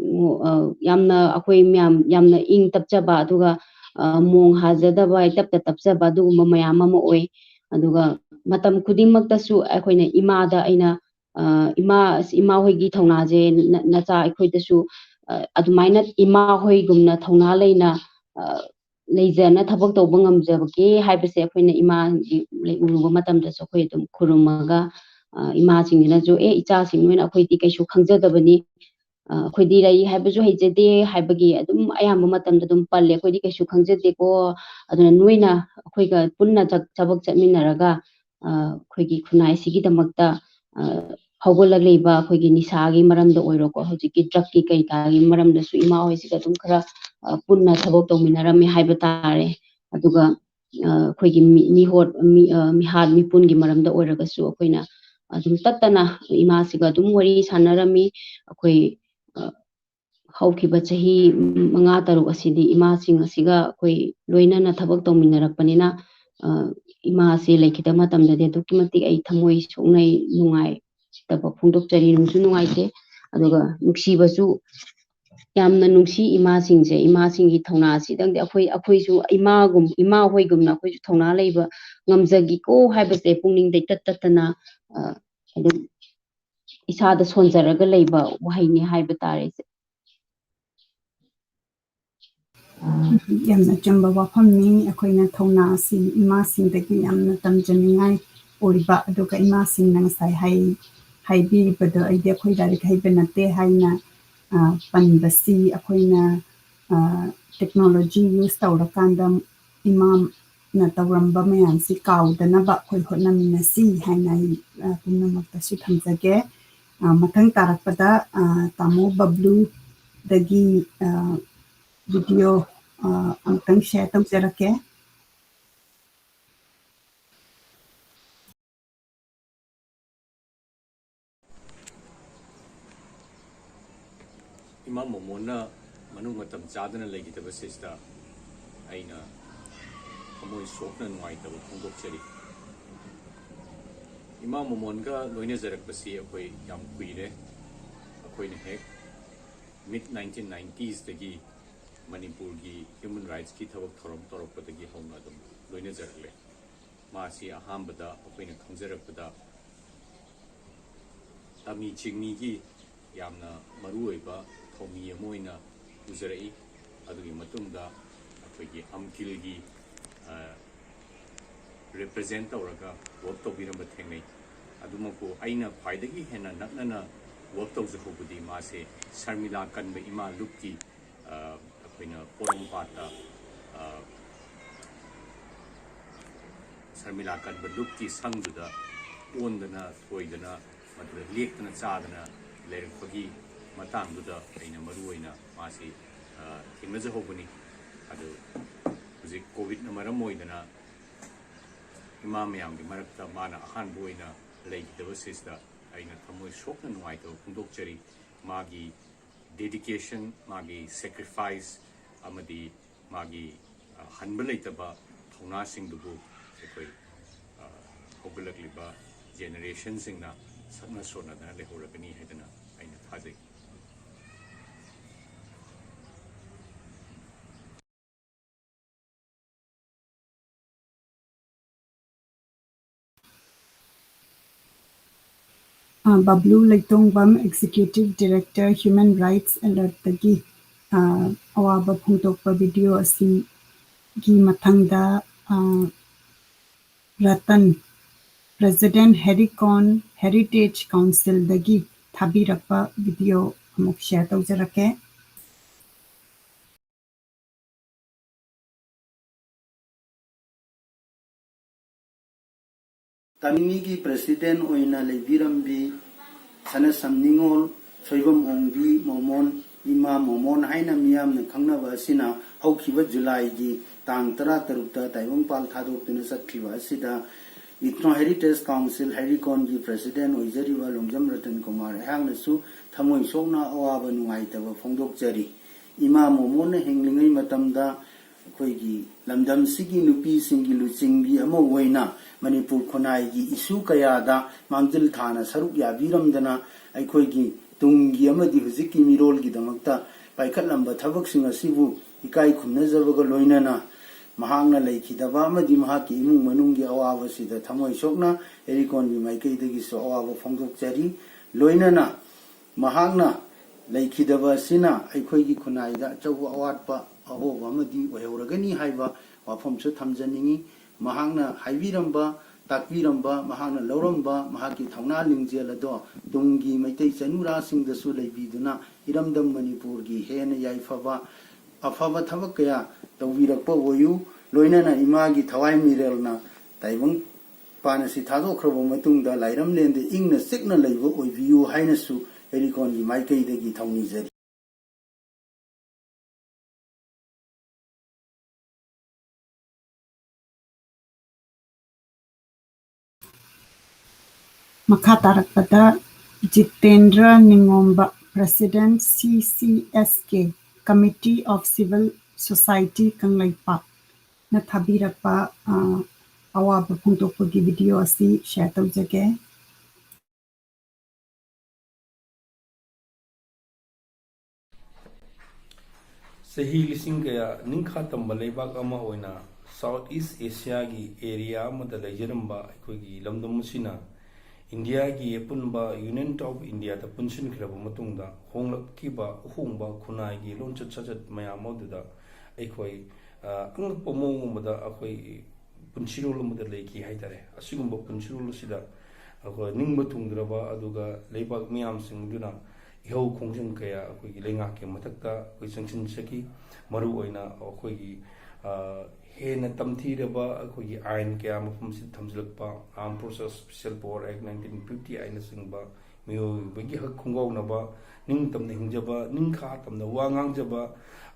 yamna akhoi myam yamna ing tapchaba aduga mong hajadaba tapchaba aduguma mayam ama oi aduga matam khudingmaktasu akhoina Imada aina Ima hoigi thongnaje nacha akhoidasu ꯑꯗꯨꯃꯥꯏꯅ ꯏꯃꯥ ꯍꯣꯏꯒꯨꯝꯅ ꯊꯧꯅꯥ ꯂꯩꯅ ꯂꯩꯖꯅ ꯊꯕꯛ ꯇꯧꯕ ꯉꯝꯖꯕꯒꯦ ꯍꯥꯏꯕꯁꯦ ꯑꯩꯈꯣꯏꯅ ꯏꯃꯥꯒꯤ ꯎꯔꯨꯕ ꯃꯇꯝꯗꯁꯨ ꯑꯩꯈꯣꯏ ꯑꯗꯨꯝ ꯈꯨꯔꯨꯝꯃꯒ ꯏꯃꯥꯁꯤꯡꯁꯤꯅꯁꯨ ꯏꯆꯥꯁꯤꯡ ꯅꯣꯏꯅ ꯑꯩꯈꯣꯏꯗꯤ ꯀꯩꯁꯨ ꯈꯪꯖꯗꯕꯅꯤ ꯑꯩꯈꯣꯏꯗꯤ ꯂꯩ ꯍꯥꯏꯕꯁꯨ ꯍꯩꯖꯗꯦ ꯍꯥꯏꯕꯒꯤ ꯑꯗꯨꯝ ꯑꯌꯥꯝꯕ ꯃꯇꯝꯗ ꯑꯗꯨꯝ ꯄꯜꯂꯦ ꯑꯩꯈꯣꯏꯗꯤ ꯀꯩꯁꯨ ꯈꯪꯖꯗꯦꯀꯣ ꯑꯗꯨꯅ ꯅꯣꯏꯅ ꯑꯩꯈꯣꯏꯒ ꯄꯨꯟꯅ ꯊꯕꯛ ꯆꯠꯃꯤꯟꯅꯔꯒ ꯑꯩꯈꯣꯏꯒꯤ ꯈꯨꯟꯅꯥꯏꯁꯤꯒꯤꯗꯃꯛꯇ ꯍꯧꯒꯠꯂꯛꯂꯤꯕ ꯑꯩꯈꯣꯏꯒꯤ ꯅꯤꯁꯥꯒꯤ ꯃꯔꯝꯗ ꯑꯣꯏꯔꯣꯀꯣ ꯍꯧꯖꯤꯛꯀꯤ ꯗ꯭ꯔꯒꯀꯤ ꯀꯩꯀꯥꯒꯤ ꯃꯔꯝꯗꯁꯨ ꯏꯃꯥ ꯍꯣꯏꯁꯤꯒ ꯑꯗꯨꯝ ꯈꯔ ꯄꯨꯟꯅ ꯊꯕꯛ ꯇꯧꯃꯤꯟꯅꯔꯝꯃꯦ ꯍꯥꯏꯕ ꯇꯥꯔꯦ ꯑꯗꯨꯒ ꯑꯩꯈꯣꯏꯒꯤ ꯃꯤꯍꯥꯠ ꯃꯤꯄꯨꯟꯒꯤ ꯃꯔꯝꯗ ꯑꯣꯏꯔꯒꯁꯨ ꯑꯩꯈꯣꯏꯅ ꯑꯗꯨꯝ ꯇꯠꯇꯅ ꯏꯃꯥꯁꯤꯒ ꯑꯗꯨꯝ ꯋꯥꯔꯤ ꯁꯥꯟꯅꯔꯝꯃꯤ ꯑꯩꯈꯣꯏ ꯍꯧꯈꯤꯕ ꯆꯍꯤ 5-6 ꯑꯁꯤꯗꯤ ꯏꯃꯥꯁꯤꯡ ꯑꯁꯤꯒ ꯑꯩꯈꯣই ꯂꯣꯏꯅꯅ ꯊꯕꯛ ꯇꯧꯃꯤꯟꯅꯔꯛꯄꯅꯤꯅ ꯏꯃꯥꯁꯤ ꯂꯩꯈꯤꯗꯕ ꯃꯇꯝꯗꯗꯤ ꯑꯗꯨꯛꯀꯤ ꯃꯇꯤꯛ ꯑꯩ ꯊꯃꯣꯏ ꯁꯣꯛꯅꯩ ꯅꯨꯡꯉꯥꯏꯇꯕ ꯐꯣꯡꯗꯣꯛꯆꯔꯤ ꯅꯨꯡꯁꯨ ꯅꯨꯡꯉꯥꯏꯇꯦ ꯑꯗꯨꯒ ꯅꯨꯡꯁꯤꯕꯁꯨ ꯌꯥꯝꯅ ꯅꯨꯡꯁꯤ ꯏꯃꯥꯁꯤꯡꯒꯤ ꯊꯧꯅꯥꯁꯤꯗꯪꯗꯤ ꯑꯩꯈꯣꯏꯁꯨ ꯏꯃꯥ ꯍꯣꯏꯒꯨꯝꯅ ꯑꯩꯈꯣꯏꯁꯨ ꯊꯧꯅꯥ ꯂꯩꯕ ꯉꯝꯖꯒꯤꯀꯣ ꯍꯥꯏꯕꯁꯦ ꯄꯨꯛꯅꯤꯡꯗꯩ ꯇꯠꯇꯅ ꯑꯗꯨꯝ ꯏꯁꯥꯗ ꯁꯣꯟꯖꯔꯒ ꯂꯩꯕ ꯋꯥꯍꯩꯅꯤ ꯍꯥꯏꯕ ꯇꯥꯔꯦ ꯌꯥꯝꯅ ꯆꯨꯝꯕ ꯋꯥꯐꯝꯅꯤ ꯑꯩꯈꯣꯏꯅ ꯊꯧꯅꯥ ꯑꯁꯤ ꯏꯃꯥꯁꯤꯡꯗꯒꯤ ꯌꯥꯝꯅ ꯇꯝꯖꯅꯤꯡꯉꯥꯏ ꯑꯣꯏꯕ ꯑꯗꯨꯒ ꯏꯃꯥꯁꯤꯡꯅ ꯉꯁꯥꯏ ꯍꯥꯏꯕꯤꯕꯗꯣ ꯑꯩꯗꯤ ꯑꯩꯈꯣꯏ ꯂꯥꯏꯔꯤꯛ ꯍꯩꯕ ꯅꯠꯇꯦ ꯍꯥꯏꯅ ꯄꯟꯕꯁꯤ ꯑꯩꯈꯣꯏꯅ ꯇꯦꯛꯅꯣꯂꯣꯖꯤ ꯌꯨꯁ ꯇꯧꯔꯀꯥꯟꯗ ꯏꯃꯥꯅ ꯇꯧꯔꯝꯕ ꯃꯌꯥꯝꯁꯤ ꯀꯥꯎꯗꯅꯕ ꯑꯩꯈꯣꯏ ꯍꯣꯠꯅꯃꯤꯟꯅꯁꯤ ꯍꯥꯏꯅ ꯑꯩ ꯄꯨꯝꯅꯃꯛꯇꯁꯨ ꯊꯝꯖꯒꯦ ꯃꯊꯪ ꯇꯥꯔꯛꯄꯗ ꯇꯥꯃꯣ ꯕꯕ꯭ꯂꯨꯗꯒꯤ ꯚꯤꯗꯤꯑꯣ ꯑꯃꯨꯛꯇꯪ ꯁꯦꯌꯔ ꯇꯧꯖꯔꯛꯀꯦ Ema Momona Manu Matam Chadana Legitable Sister Aina Amoy Sokna Nuaitaba Pundok Cheri Ema Momonga Loinazarak Basi Akoi Yam Quire Akoin Hek mid 1990s Tagi Manipur Gi Human Rights Ki Tawak Thorom Toropatagi Homadum Loinazarakle Masi Ahambada Akoina Kanzarapada Ami Chigni Gi Yamna Marueba Tomi Moina Uzarai Adugi Matunda Akoigi Amkilgi represent Oraga work to Biramba Tengi Adumako Aina Paidagi Hena Natana work to Zahobudi Mase Sarmila Kanba Ima Luki Akoina Porum Pata Sarmila Kanba Luki Sanguda Ondana Toidana Madu Lekana Sadana Lerpagi Matangduda Aina Maruina Masi Timazahobuni Adu Uzik Covid Namaramoidana Imam Yambi Marakta Mana Han Boina Lake the sister Aina Tamoy Shokna Nuaito Kundokcheri Magi dedication Magi sacrifice Amadi Magi Hanbalataba Tona Sing the book Hobulakliba generations in the Sana Sona the Horabani Hedana Aina Tazi Bablu Leitongbam, Executive Director, Human Rights Alert Tagi Awaba Phungtokpa video asi gi mathangda Ratan President Hericon Heritage Council Dagi Thabirakpa video amuk share tawjarake Tamimigi President Oina Levirambi Sana Samningol Soibam Ongbi Momon Ema Momon Haina Miam Kangna Vasina Haukiva July Gi Tang Tara Tarukta Taiwan Pal Thadok Tunasatkiva Sida Ithno Heritage Council Hericon Gi President Oizariva Longjam Ratan Kumar Hangnasu Thamoy Sokna Awaban Waitava Fongdok Jari Ema Momon Henglingai Matamda Koigi Lamdam Sigi Lupi Singi Luchingbi Amo Waina Manipur Konai Gi Isu Kayada Mamjil Thana Saruk Yabiramdana Aikoigi Tungi Amadi Huziki Mirol Gidamakta Paikatlamba Thabak Singasibu Ikai Kumnazabaga Loinana Mahangna Laikidava Madi Mahaki Imu Manungi Awa Sida Tamoy Sokna Ericon Maikei Degi So Awa Fongdok Jari Loinana Mahangna ꯂꯩꯈꯤꯗꯕ ꯑꯁꯤꯅ ꯑꯩꯈꯣꯏꯒꯤ ꯈꯨꯟꯅꯥꯏꯗ ꯑꯆꯧꯕ ꯑꯋꯥꯠꯄ ꯑꯍꯣꯕ ꯑꯃꯗꯤ ꯑꯣꯏꯍꯧꯔꯒꯅꯤ ꯍꯥꯏꯕ ꯋꯥꯐꯝꯁꯨ ꯊꯝꯖꯅꯤꯡꯉꯤ ꯃꯍꯥꯛꯅ ꯍꯥꯏꯕꯤꯔꯝꯕ ꯇꯥꯛꯄꯤꯔꯝꯕ ꯃꯍꯥꯛꯅ ꯂꯧꯔꯝꯕ ꯃꯍꯥꯛꯀꯤ ꯊꯧꯅꯥ ꯂꯤꯡꯖꯦꯜ ꯑꯗꯣ ꯇꯨꯡꯒꯤ ꯃꯩꯇꯩ ꯆꯅꯨꯔꯥꯁꯤꯡꯗꯁꯨ ꯂꯩꯕꯤꯗꯨꯅ ꯏꯔꯝꯗꯝ ꯃꯅꯤꯄꯨꯔꯒꯤ ꯍꯦꯟꯅ ꯌꯥꯏꯐꯕ ꯑꯐꯕ ꯊꯕꯛ ꯀꯌꯥ ꯇꯧꯕꯤꯔꯛꯄ ꯑꯣꯏꯌꯨ ꯂꯣꯏꯅꯅ ꯏꯃꯥꯒꯤ ꯊꯋꯥꯏ ꯃꯤꯔꯦꯜꯅ ꯇꯥꯏꯕꯪ ꯄꯥꯟ ꯑꯁꯤ ꯊꯥꯗꯣꯛꯈ꯭ꯔꯕ ꯃꯇꯨꯡꯗ ꯂꯥꯏꯔꯝꯂꯦꯟꯗ ꯏꯪꯅ ꯆꯤꯛꯅ ꯂꯩꯕ ꯑꯣꯏꯕꯤꯌꯨ ꯍꯥꯏꯅꯁꯨ ꯍꯦꯔꯤꯀꯣꯟꯒꯤ ꯃꯥꯏꯀꯩꯗꯒꯤ ꯊꯧꯅꯤꯖꯔꯤ ꯃꯈꯥ ꯇꯥꯔꯛꯄꯗ ꯖꯤꯇꯦꯟꯗ꯭ꯔ ꯅꯤꯡꯉꯣꯝꯕ president CCSK committee of civil society ꯀꯪꯂꯩꯄꯥꯛꯅ ꯊꯥꯕꯤꯔꯛꯄ ꯑꯋꯥꯕ ꯐꯣꯡꯗꯣꯛꯄꯒꯤ ꯚꯤꯗꯤꯑꯣ ꯑꯁꯤ ꯁꯦꯌꯔ ꯇꯧꯖꯒꯦ ꯆꯍꯤ ꯂꯤꯁꯤꯡ ꯀꯌꯥ ꯅꯤꯡꯈꯥ ꯇꯝꯕ ꯂꯩꯕꯥꯛ ꯑꯃ ꯑꯣꯏꯅ ꯁꯥꯎꯠ ꯏꯁ ꯑꯦꯁꯤꯌꯥꯒꯤ ꯑꯦꯔꯤꯌꯥ ꯑꯃꯗ ꯂꯩꯖꯔꯝꯕ ꯑꯩꯈꯣꯏꯒꯤ ꯂꯝꯗꯝ ꯑꯁꯤꯅ ꯏꯟꯗꯤꯌꯥꯒꯤ ꯑꯄꯨꯟꯕ ꯌꯨꯅꯤꯌꯟ ꯑꯣꯐ ꯏꯟꯗꯤꯌꯥꯗ ꯄꯨꯟꯁꯤꯟꯈ꯭ꯔꯕ ꯃꯇꯨꯡꯗ ꯍꯣꯡꯂꯛꯈꯤꯕ ꯑꯍꯣꯡꯕ ꯈꯨꯟꯅꯥꯏꯒꯤ ꯂꯣꯟꯆꯠ ꯁꯥꯖꯠ ꯃꯌꯥꯝ ꯑꯗꯨꯗ ꯑꯩꯈꯣꯏ ꯑꯉꯛꯄ ꯃꯑꯣꯡ ꯑꯃꯗ ꯑꯩꯈꯣꯏ ꯄꯨꯟꯁꯤꯔꯣꯜ ꯑꯃꯗ ꯂꯩꯈꯤ ꯍꯥꯏꯇꯥꯔꯦ ꯑꯁꯤꯒꯨꯝꯕ ꯄꯨꯟꯁꯤꯔꯣꯜ ꯑꯁꯤꯗ ꯑꯩꯈꯣꯏ ꯅꯤꯡꯕ ꯊꯨꯡꯗ꯭ꯔꯕ ꯑꯗꯨꯒ ꯂꯩꯕꯥꯛ ꯃꯌꯥꯝꯁꯤꯡꯗꯨꯅ ꯏꯍꯧ ꯈꯣꯡꯖꯪ ꯀꯌꯥ ꯑꯩꯈꯣꯏꯒꯤ ꯂꯩꯉꯥꯛꯀꯤ ꯃꯊꯛꯇ ꯑꯩꯈꯣꯏ ꯆꯪꯁꯤꯟꯖꯈꯤ ꯃꯔꯨꯑꯣꯏꯅ ꯑꯩꯈꯣꯏꯒꯤ ꯍꯦꯟꯅ ꯇꯝꯊꯤꯔꯕ ꯑꯩꯈꯣꯏꯒꯤ ꯑꯥꯏꯟ ꯀꯌꯥ ꯃꯐꯝꯁꯤꯗ ꯊꯝꯖꯤꯜꯂꯛꯄ ꯑꯥꯔꯝ ꯐꯣꯔꯁꯦꯁ ꯁ꯭ꯄꯦꯁꯤꯌꯦꯜ ꯄꯥꯋꯔ ꯑꯦꯛ 1950 ꯑꯩꯅꯆꯤꯡꯕ ꯃꯤꯑꯣꯏꯕꯒꯤ ꯍꯛ ꯈꯣꯡꯒꯥꯎꯅꯕ ꯅꯤꯡꯇꯝꯅ ꯍꯤꯡꯖꯕ ꯅꯤꯡꯈꯥ ꯇꯝꯅ ꯋꯥ ꯉꯥꯡꯖꯕ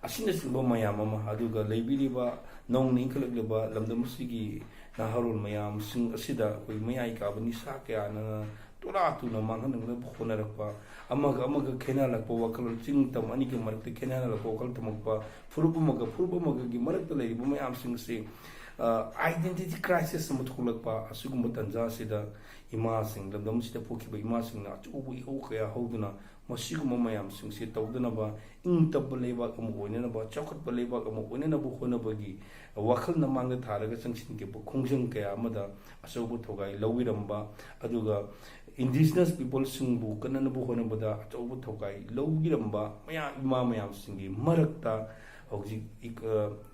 ꯑꯁꯤꯅꯆꯤꯡꯕ ꯃꯌꯥꯝ ꯑꯃ ꯑꯗꯨꯒ ꯂꯩꯕꯤꯔꯤꯕ ꯅꯧꯅ ꯏꯟꯈꯠꯂꯛꯂꯤꯕ ꯂꯝꯗꯝ ꯑꯁꯤꯒꯤ ꯅꯍꯥꯔꯣꯜ ꯃꯌꯥꯝꯁꯤꯡ ꯑꯁꯤꯗ ꯑꯩꯈꯣꯏ ꯃꯌꯥꯏ ꯀꯥꯕ ꯅꯤꯁꯥ ꯀꯌꯥꯅ ꯇꯣꯔꯥ ꯇꯨꯅ ꯃꯥꯡꯍꯟꯅꯕ ꯍꯣꯠꯅꯔꯛꯄ ꯑꯃꯒ ꯈꯦꯅꯍꯜꯂꯛꯄ ꯋꯥꯈꯜꯂꯣꯟ ꯆꯤꯡ ꯇꯝ ꯑꯅꯤꯒꯤ ꯃꯔꯛꯇ ꯈꯦꯅꯍꯜꯂꯛꯄ ꯋꯥꯈꯜ ꯊꯝꯃꯛꯄ ꯐꯨꯔꯨꯞ ꯑꯃꯒꯒꯤ ꯃꯔꯛꯇ ꯂꯩꯔꯤꯕ ꯃꯌꯥꯝꯁꯤꯡ ꯑꯁꯤ ꯑꯥꯏꯗꯦꯟꯇꯤꯇꯤ ꯀ꯭ꯔꯥꯏꯁꯤꯁ ꯑꯃ ꯊꯣꯛꯂꯛꯄ ꯑꯁꯤꯒꯨꯝꯕ ꯇꯟꯖꯥ ꯑꯁꯤꯗ ꯏꯃꯥꯁꯤꯡ ꯂꯝꯗꯝ ꯑꯁꯤꯗ ꯄꯣꯛꯈꯤꯕ ꯏꯃꯥꯁꯤꯡꯅ ꯑꯆꯧꯕ ꯏꯍꯧ ꯀꯌా ꯍꯧꯗꯨꯅ ꯃꯁꯤꯒꯨꯝꯕ ꯃꯌꯥꯝꯁꯤꯡꯁꯤ ꯇꯧꯗꯅꯕ ꯏꯪ ꯇꯞꯄ ꯂꯩꯕꯥꯛ ꯑꯃ ꯑꯣꯏꯅꯅꯕ ꯆꯥꯎꯈꯠꯄ ꯂꯩꯕꯥꯛ ꯑꯃ ꯑꯣꯏꯅꯅꯕ ꯍꯣꯠꯅꯕꯒꯤ ꯋꯥꯈꯜꯅ ꯃꯥꯡꯗ ꯊꯥꯔꯒ ꯆꯪꯁꯤꯟꯈꯤꯕ ꯈꯣꯡꯖꯪ ꯀꯌꯥ ꯑꯃꯗ ꯑꯆꯧꯕ ꯊꯧꯒꯥꯏ ꯂꯧꯕꯤꯔꯝꯕ ꯑꯗꯨꯒ ꯏꯟꯗꯤꯖꯤꯅꯁ ꯄꯤꯄꯜꯁꯤꯡꯕꯨ ꯀꯟꯅꯅꯕ ꯍꯣꯠꯅꯕꯗ ꯑꯆꯧꯕ ꯊꯧꯒꯥꯏ ꯂꯧꯕꯤꯔꯝꯕ ꯏꯃꯥ ꯃꯌꯥꯝꯁꯤꯡꯒꯤ ꯃꯔꯛꯇ ꯍꯧꯖꯤꯛ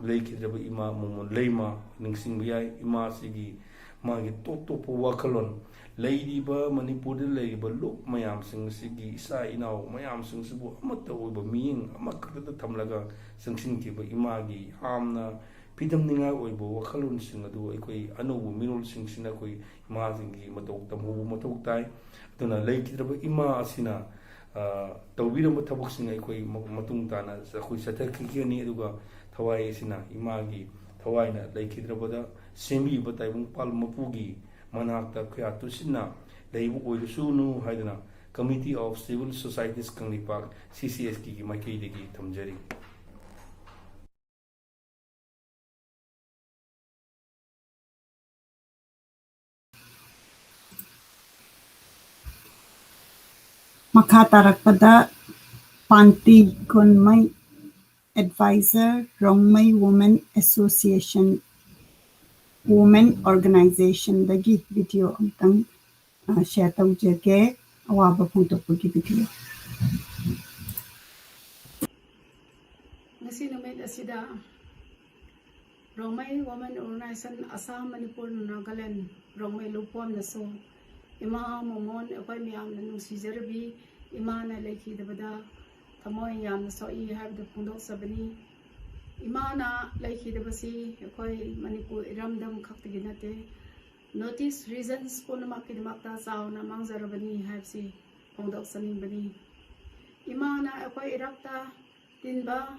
ꯂꯩꯈꯤꯗ꯭ꯔꯕ ꯏꯃꯥ ꯃꯣꯃꯣꯟ ꯂꯩꯃ ꯅꯤꯡꯁꯤꯡꯕ ꯌꯥꯏ ꯏꯃꯥ ꯑꯁꯤꯒꯤ ꯃꯥꯒꯤ ꯇꯣꯞ ꯇꯣꯞꯄ ꯋꯥꯈꯜꯂꯣꯟ ꯂꯩꯔꯤꯕ ꯃꯅꯤꯄꯨꯔꯗ ꯂꯩꯔꯤꯕ ꯂꯨꯞ ꯃꯌꯥꯝꯁꯤꯡ ꯑꯁꯤꯒꯤ ꯏꯆꯥ ꯏꯅꯥꯎ ꯃꯌꯥꯝꯁꯤꯡꯁꯤꯕꯨ ꯑꯃꯠꯇ ꯑꯣꯏꯕ ꯃꯤꯠꯌꯦꯡ ꯑꯃꯈꯛꯇꯗ ꯊꯝꯂꯒ ꯆꯪꯁꯤꯟꯈꯤꯕ ꯏꯃꯥꯒꯤ ꯌꯥꯝꯅ ꯐꯤꯗꯝꯅꯤꯡꯉꯥꯏ ꯑꯣꯏꯕ ꯋꯥꯈꯜꯂꯣꯟꯁꯤꯡ ꯑꯗꯨ ꯑꯩꯈꯣꯏ ꯑꯅꯧꯕ ꯃꯤꯔꯣꯜꯁꯤꯡꯁꯤꯅ ꯑꯩꯈꯣꯏ ꯏꯃꯥꯁꯤꯡꯒꯤ ꯃꯇꯧ ꯇꯝꯍꯧꯕ ꯃꯊꯧ ꯇꯥꯏ ꯑꯗꯨꯅ ꯂꯩꯈꯤꯗ꯭ꯔꯕ ꯏꯃꯥ ꯑꯁꯤꯅ ꯇꯧꯕꯤꯔꯝꯕ ꯊꯕꯛꯁꯤꯡ ꯑꯩꯈꯣꯏ ꯃꯇꯨꯡ ꯇꯥꯅ ꯑꯩꯈꯣꯏ ꯆꯠꯊꯈꯤꯒꯅꯤ ꯑꯗꯨꯒ ꯊꯋꯥꯏ ꯑꯁꯤꯅ ꯏꯃꯥꯒꯤ ꯊꯋꯥꯏꯅ ꯂꯩꯈꯤꯗ꯭ꯔꯕꯗ ꯁꯦꯝꯕꯤꯕ ꯇꯥꯏꯕꯪꯄꯥꯜ ꯃꯄꯨꯒꯤ ꯃꯅꯥꯛꯇ ꯀꯌꯥ ꯇꯨꯁꯤꯟꯅ ꯂꯩꯕ ꯑꯣꯏꯔꯁꯨꯅꯨ ꯍꯥꯏꯗꯨꯅ committee of civil societies Kangleipak CCSKꯒꯤ ꯃꯥꯏꯀꯩꯗꯒꯤ ꯊꯝꯖꯔꯤ ꯃꯈꯥ ꯇꯥꯔꯛꯄꯗ ꯄꯥꯟꯇꯤ ꯒꯣꯟꯃꯩ advisor Rongmei women association women ꯑꯣꯔꯒꯅꯥꯏꯖꯦꯁꯟꯗꯒꯤ ꯚꯤꯗꯤꯑꯣ ꯑꯃꯇꯪ ꯁꯦꯌꯔ ꯇꯧꯖꯒꯦ ꯑꯋꯥꯕ ꯐꯣꯡꯗꯣꯛꯄꯒꯤ video ngasi numit asida Rongmei Women Organization Assam Manipur Nagaland Rongmei Lupom naso Ema Momon akwai miyam na nungsijarabi Ema na lekhi dabada thamoy yam na soi habda phungdok sabani Ema na lekhi dabasi akwai Manipur iramdam khaktagi nate notice reasons punamak kidamakta sauna mangjarabani habsi phungdok saningbani Ema na akwai irakta tinba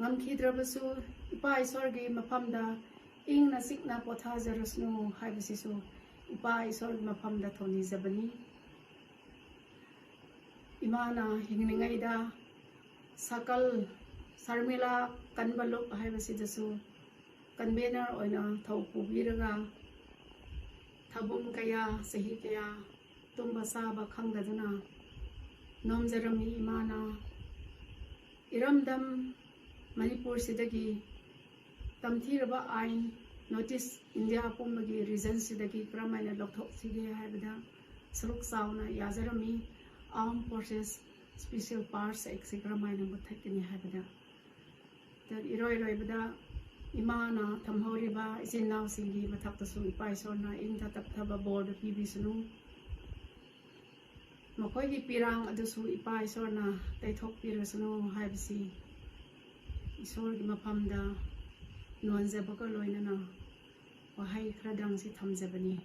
ngamkhidраbasu ipa isorgi mafamda ingna sikna pothajarasnu haibasisu ipa isorgi mafamda thoni zabani imana hingningaida sakal sarmila kanbaluk haibasidasu convener oina thau pubiraga thabum kaya sahi kaya tumba saba khangdaduna nomjarami imana iramdam Manipur sidagi tamthiraba ain notice India pumbagi region sidagi kramaina lokthok sige haibada saruk sauna yazarami armed forces special parts exigramai number 30 habida that iroi imana tamhoriba isinnaw singi mathakta su ipai sona ingta tapthaba board pibi sunu makoi gi pirang adusu ipai sona taithok pirasunu haibisi isor gi mapamda nuanjabaka loinana wahai khradang si thamjabani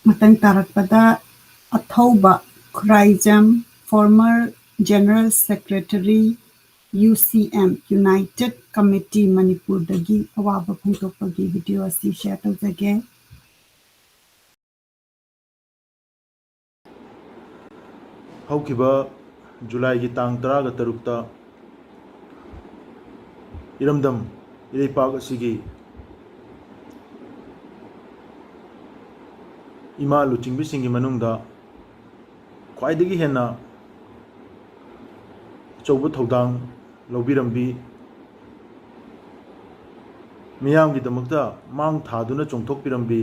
Matang tarakpada Athauba Khuraijam, former General Secretary UCM United Committee Manipur dagi awaba phungtokpagi video asi share tawjage. Haukiba July gi tang 13 iramdam ireipak asigi ima luchingbi singi manungda khwaidagi hena chaubu thodang lobirambi miyamgi damakta mang thaduna chongthokpirambi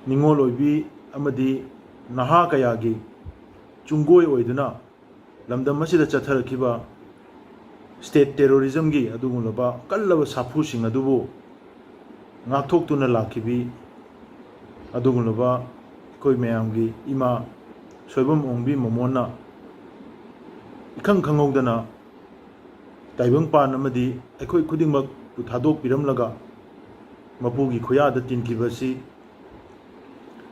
ningol oibi amadi naha kayagi chungoi oiduna lamdam masida chatharakiba state terrorism gi adugulaba kallaba sapu sing adubu ngakthok lakibi adugulaba koi mayamgi Ema Soibam Ongbi Momon na ikhang khangowdana taibang pan amadi akhoi khudingmak pu thadok piramlaga mapugi khoyada tinkibasi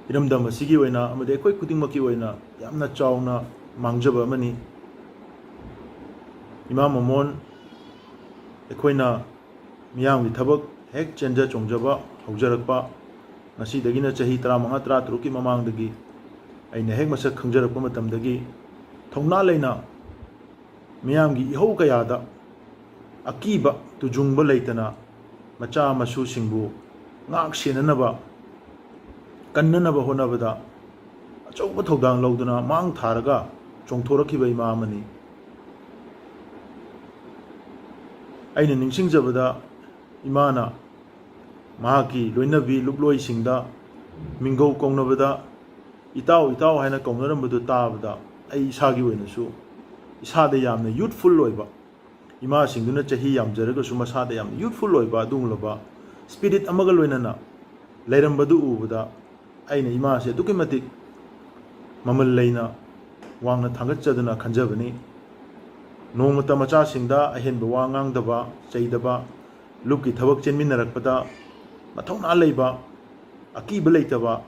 iramdam asigi oina amadi akhoi khudingmaki oina yamna chawna mangjaba amani Ema Momon akoina miyamgi thabak hek chenja chongjaba haujarakpa ngasi dagina chahi 35 ki mamang dagi aina hek masak khangjarakpa matam dagi thongna leina miyamgi ihau kayada akiba tujungba leitana macha masu singbu ngak senanaba kannanaba honabada achauba thodang lauduna mang tharaga chongthorakiba Ema amani aina ningsingjabada Emana mahaki loinabi luploi singda minggo kongnabada itaw haina kongnarambudu tabada ai isagi oinasu isada yamna youthful loiba Ema singduna chahi yamjaraga suma sada yam youthful loiba dunglaba spirit amaga loinana leirambadu ubada aina Ema se dukimatik mamal leina wangna thangatchaduna khanjabani nongmata macha singda ahenba wangang daba chaidaba lupki thabak chenminarakpada mathongna leiba akiba leitaba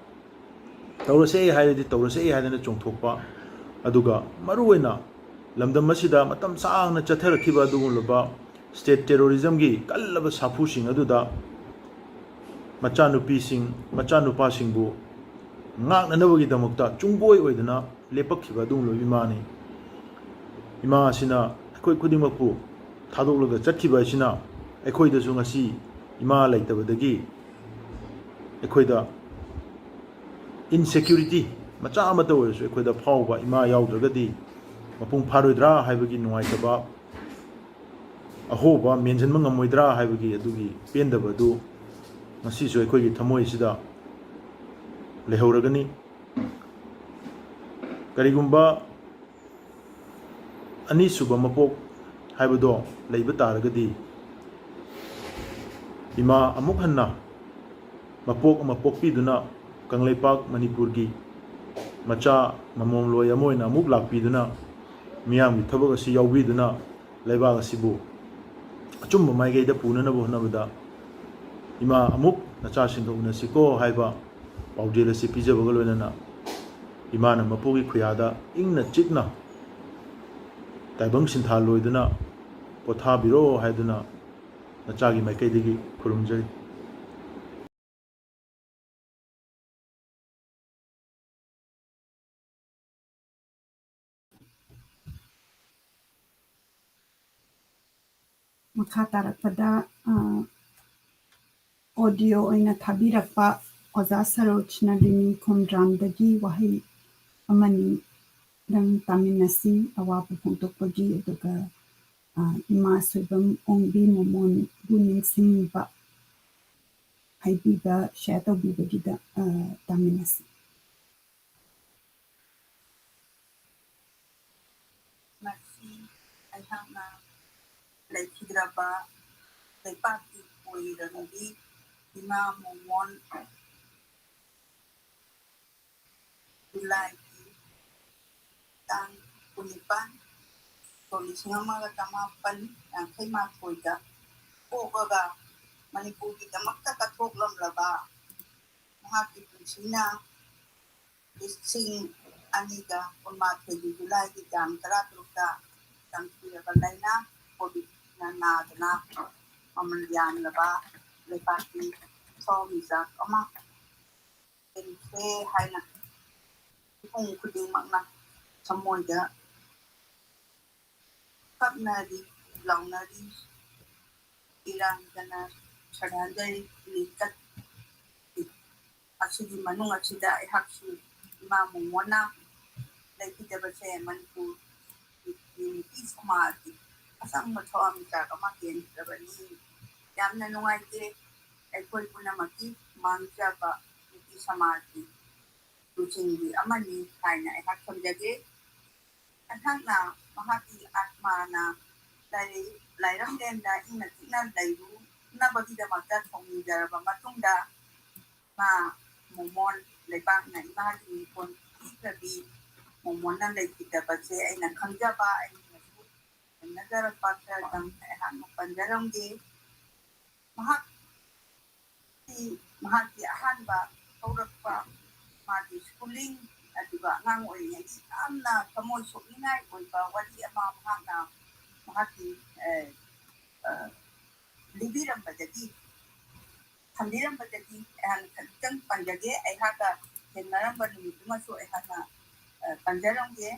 tawrase hairadi tawrase haidana chongthokpa aduga maruwaina lamdam masida matam saangna chatharakiba adugulaba state terrorism gi kallaba sapu sing aduda macha nupi sing macha nupa singbu ngakna nabagi damukta chungoi oidana lepakhiba aduglo Emani Ema asina akhoi khudingmakpu thadoglaga chatkiba asina akhoi dasu ngasi Ema laitabadagi akhoi insecurity macha amata oisu akhoi da phawba Ema yaudragadi mapung pharoidra haibagi nuaitaba ahoba menjanma ngamoidra haibagi adugi pendabadu ngasi su akhoi gi thamoi sida lehoragani karigumba ani suba mapok haibado leiba taragadi Ema amuk hanna mapok piduna kangleipak Manipur gi macha mamom loy amoina amuk lakpiduna miyamgi thabak asi yaubiduna leibak asibu achumba maigeida punana bohnabada Ema amuk nacha singka unasiko haiba paujel asi pijabaga loinana Emana mapogi khuyada ingna chikna taibang sintha loiduna pothabiro haiduna nachagi maikaidagi khurumjari Makha tarakpada audio oina thabirakpa Oza Sarojna Lini Khomdramdagi wahi amani dang taminasi awaba phungtokpagi aduga Ema Soibam Ongbi Momon Buningsingba Haibiba Shadow Bibagida Dominasi. Masi ayahna laikidraba laipati oiranobi Ema Momon July tang Punipan Solisingamaga Tamapan ang Kaimakoida Ogaga Manipuri Damakta Katoglam Laba Mahati Punsina Listing Aniga Unmate July di Dam Taratruta Dam Pirabalina Kobi Nanadana Mamandian Laba Lepati Somiza Oma Ense Haina Kung Kuding Magna Samoida Kapnadi Launadi Irang Dana Sarandari Likat Asidi Manung Asida Ihaksu Ema Momona Laikidabase Manipur Ismati Asang Matom Kamakin Rabani Yamna Nuaite Ekoi Punamaki Manjaba Samati Tuchingi Amani Kaina Ihakam Jage Anhana Mahati Atmana Lairam Denda Inatina Lairu Nabadi the Matat from Nidaraba Matunda Ma Momon Lebang na Imahati Pon Ikabi Momona Laikidabase and a Kanjaba and another Patra Dam Panjarangi Mahati Ahanba Torapa Mahati Schooling Adiba Nang Oyen Amna Kamoy Soina Oiba Wadi Ama Mahana Mahati Libiram Badadi Handiram Badadi and Kantan Panjage I had a Naramban Mimaso I had a Panjarangi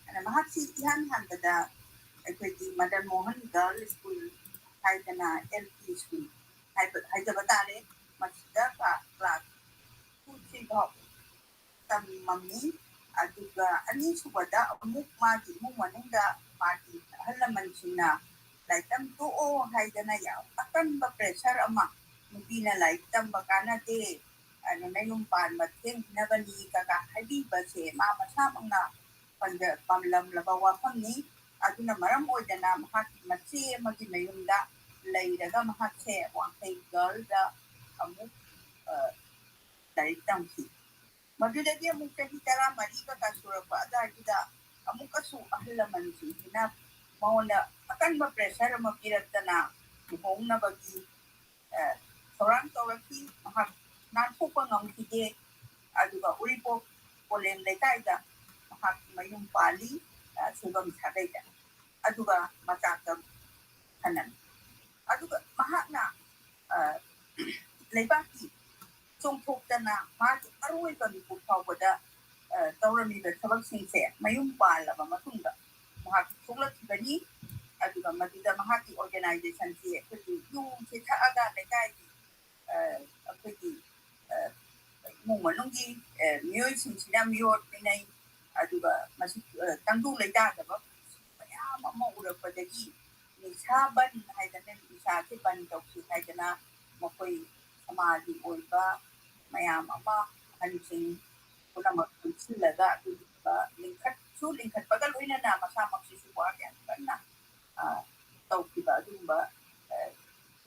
and a Mahati Ihan Handada Equity Madam Mohan Girls School Haidana LP School Hyderabad Masda Class 2-3 Mami Aduga Ani Subada Muk Madi Mumanunda Party Halamansina like them to all Haidanaya Akan pressure ama Mubina like them Bakana Day and a Nayum Pan but think never need Kaka Hadi Base Mama Samana Panda Pamlam Labawa Honey Aduna Maram Odana Mahat Matse Maginayunda Later Mahatse one thing girl the Amuk Tamsi. Madudagi Mukahitara Marika Kasurapa, Adida, Amukasu Ahlamansi, enough Mauna, Akanba pressure Mapiratana, Hona Bagi, Torantoraki, Mahak, Napupanong Hide, Aduba Uripo, Polem Letaida, Mahak Mayum Pali, Subam Sabeda, Aduba Matata Hanan. Aduba Mahakna Lebaki. Tana Mark Arway Put forward Torami the Tabak Sinse, Mayum Pala Matunda, Mahak Sula Tibani, Aduba Madida Mahati organization here, you Chitaga, the guy, a pretty Mumanungi, Musin Sinam York, Pinay, Aduba Tandu Leda, Mamma for the E. Nishaban Haidan Nishaban Doki Haidana, Mokoi, Samadi Oiba. Mayam ama hansing ulama kunsilaga lingkat su lingkat bagal ina na masama si suwa yan kana tawkiba dumba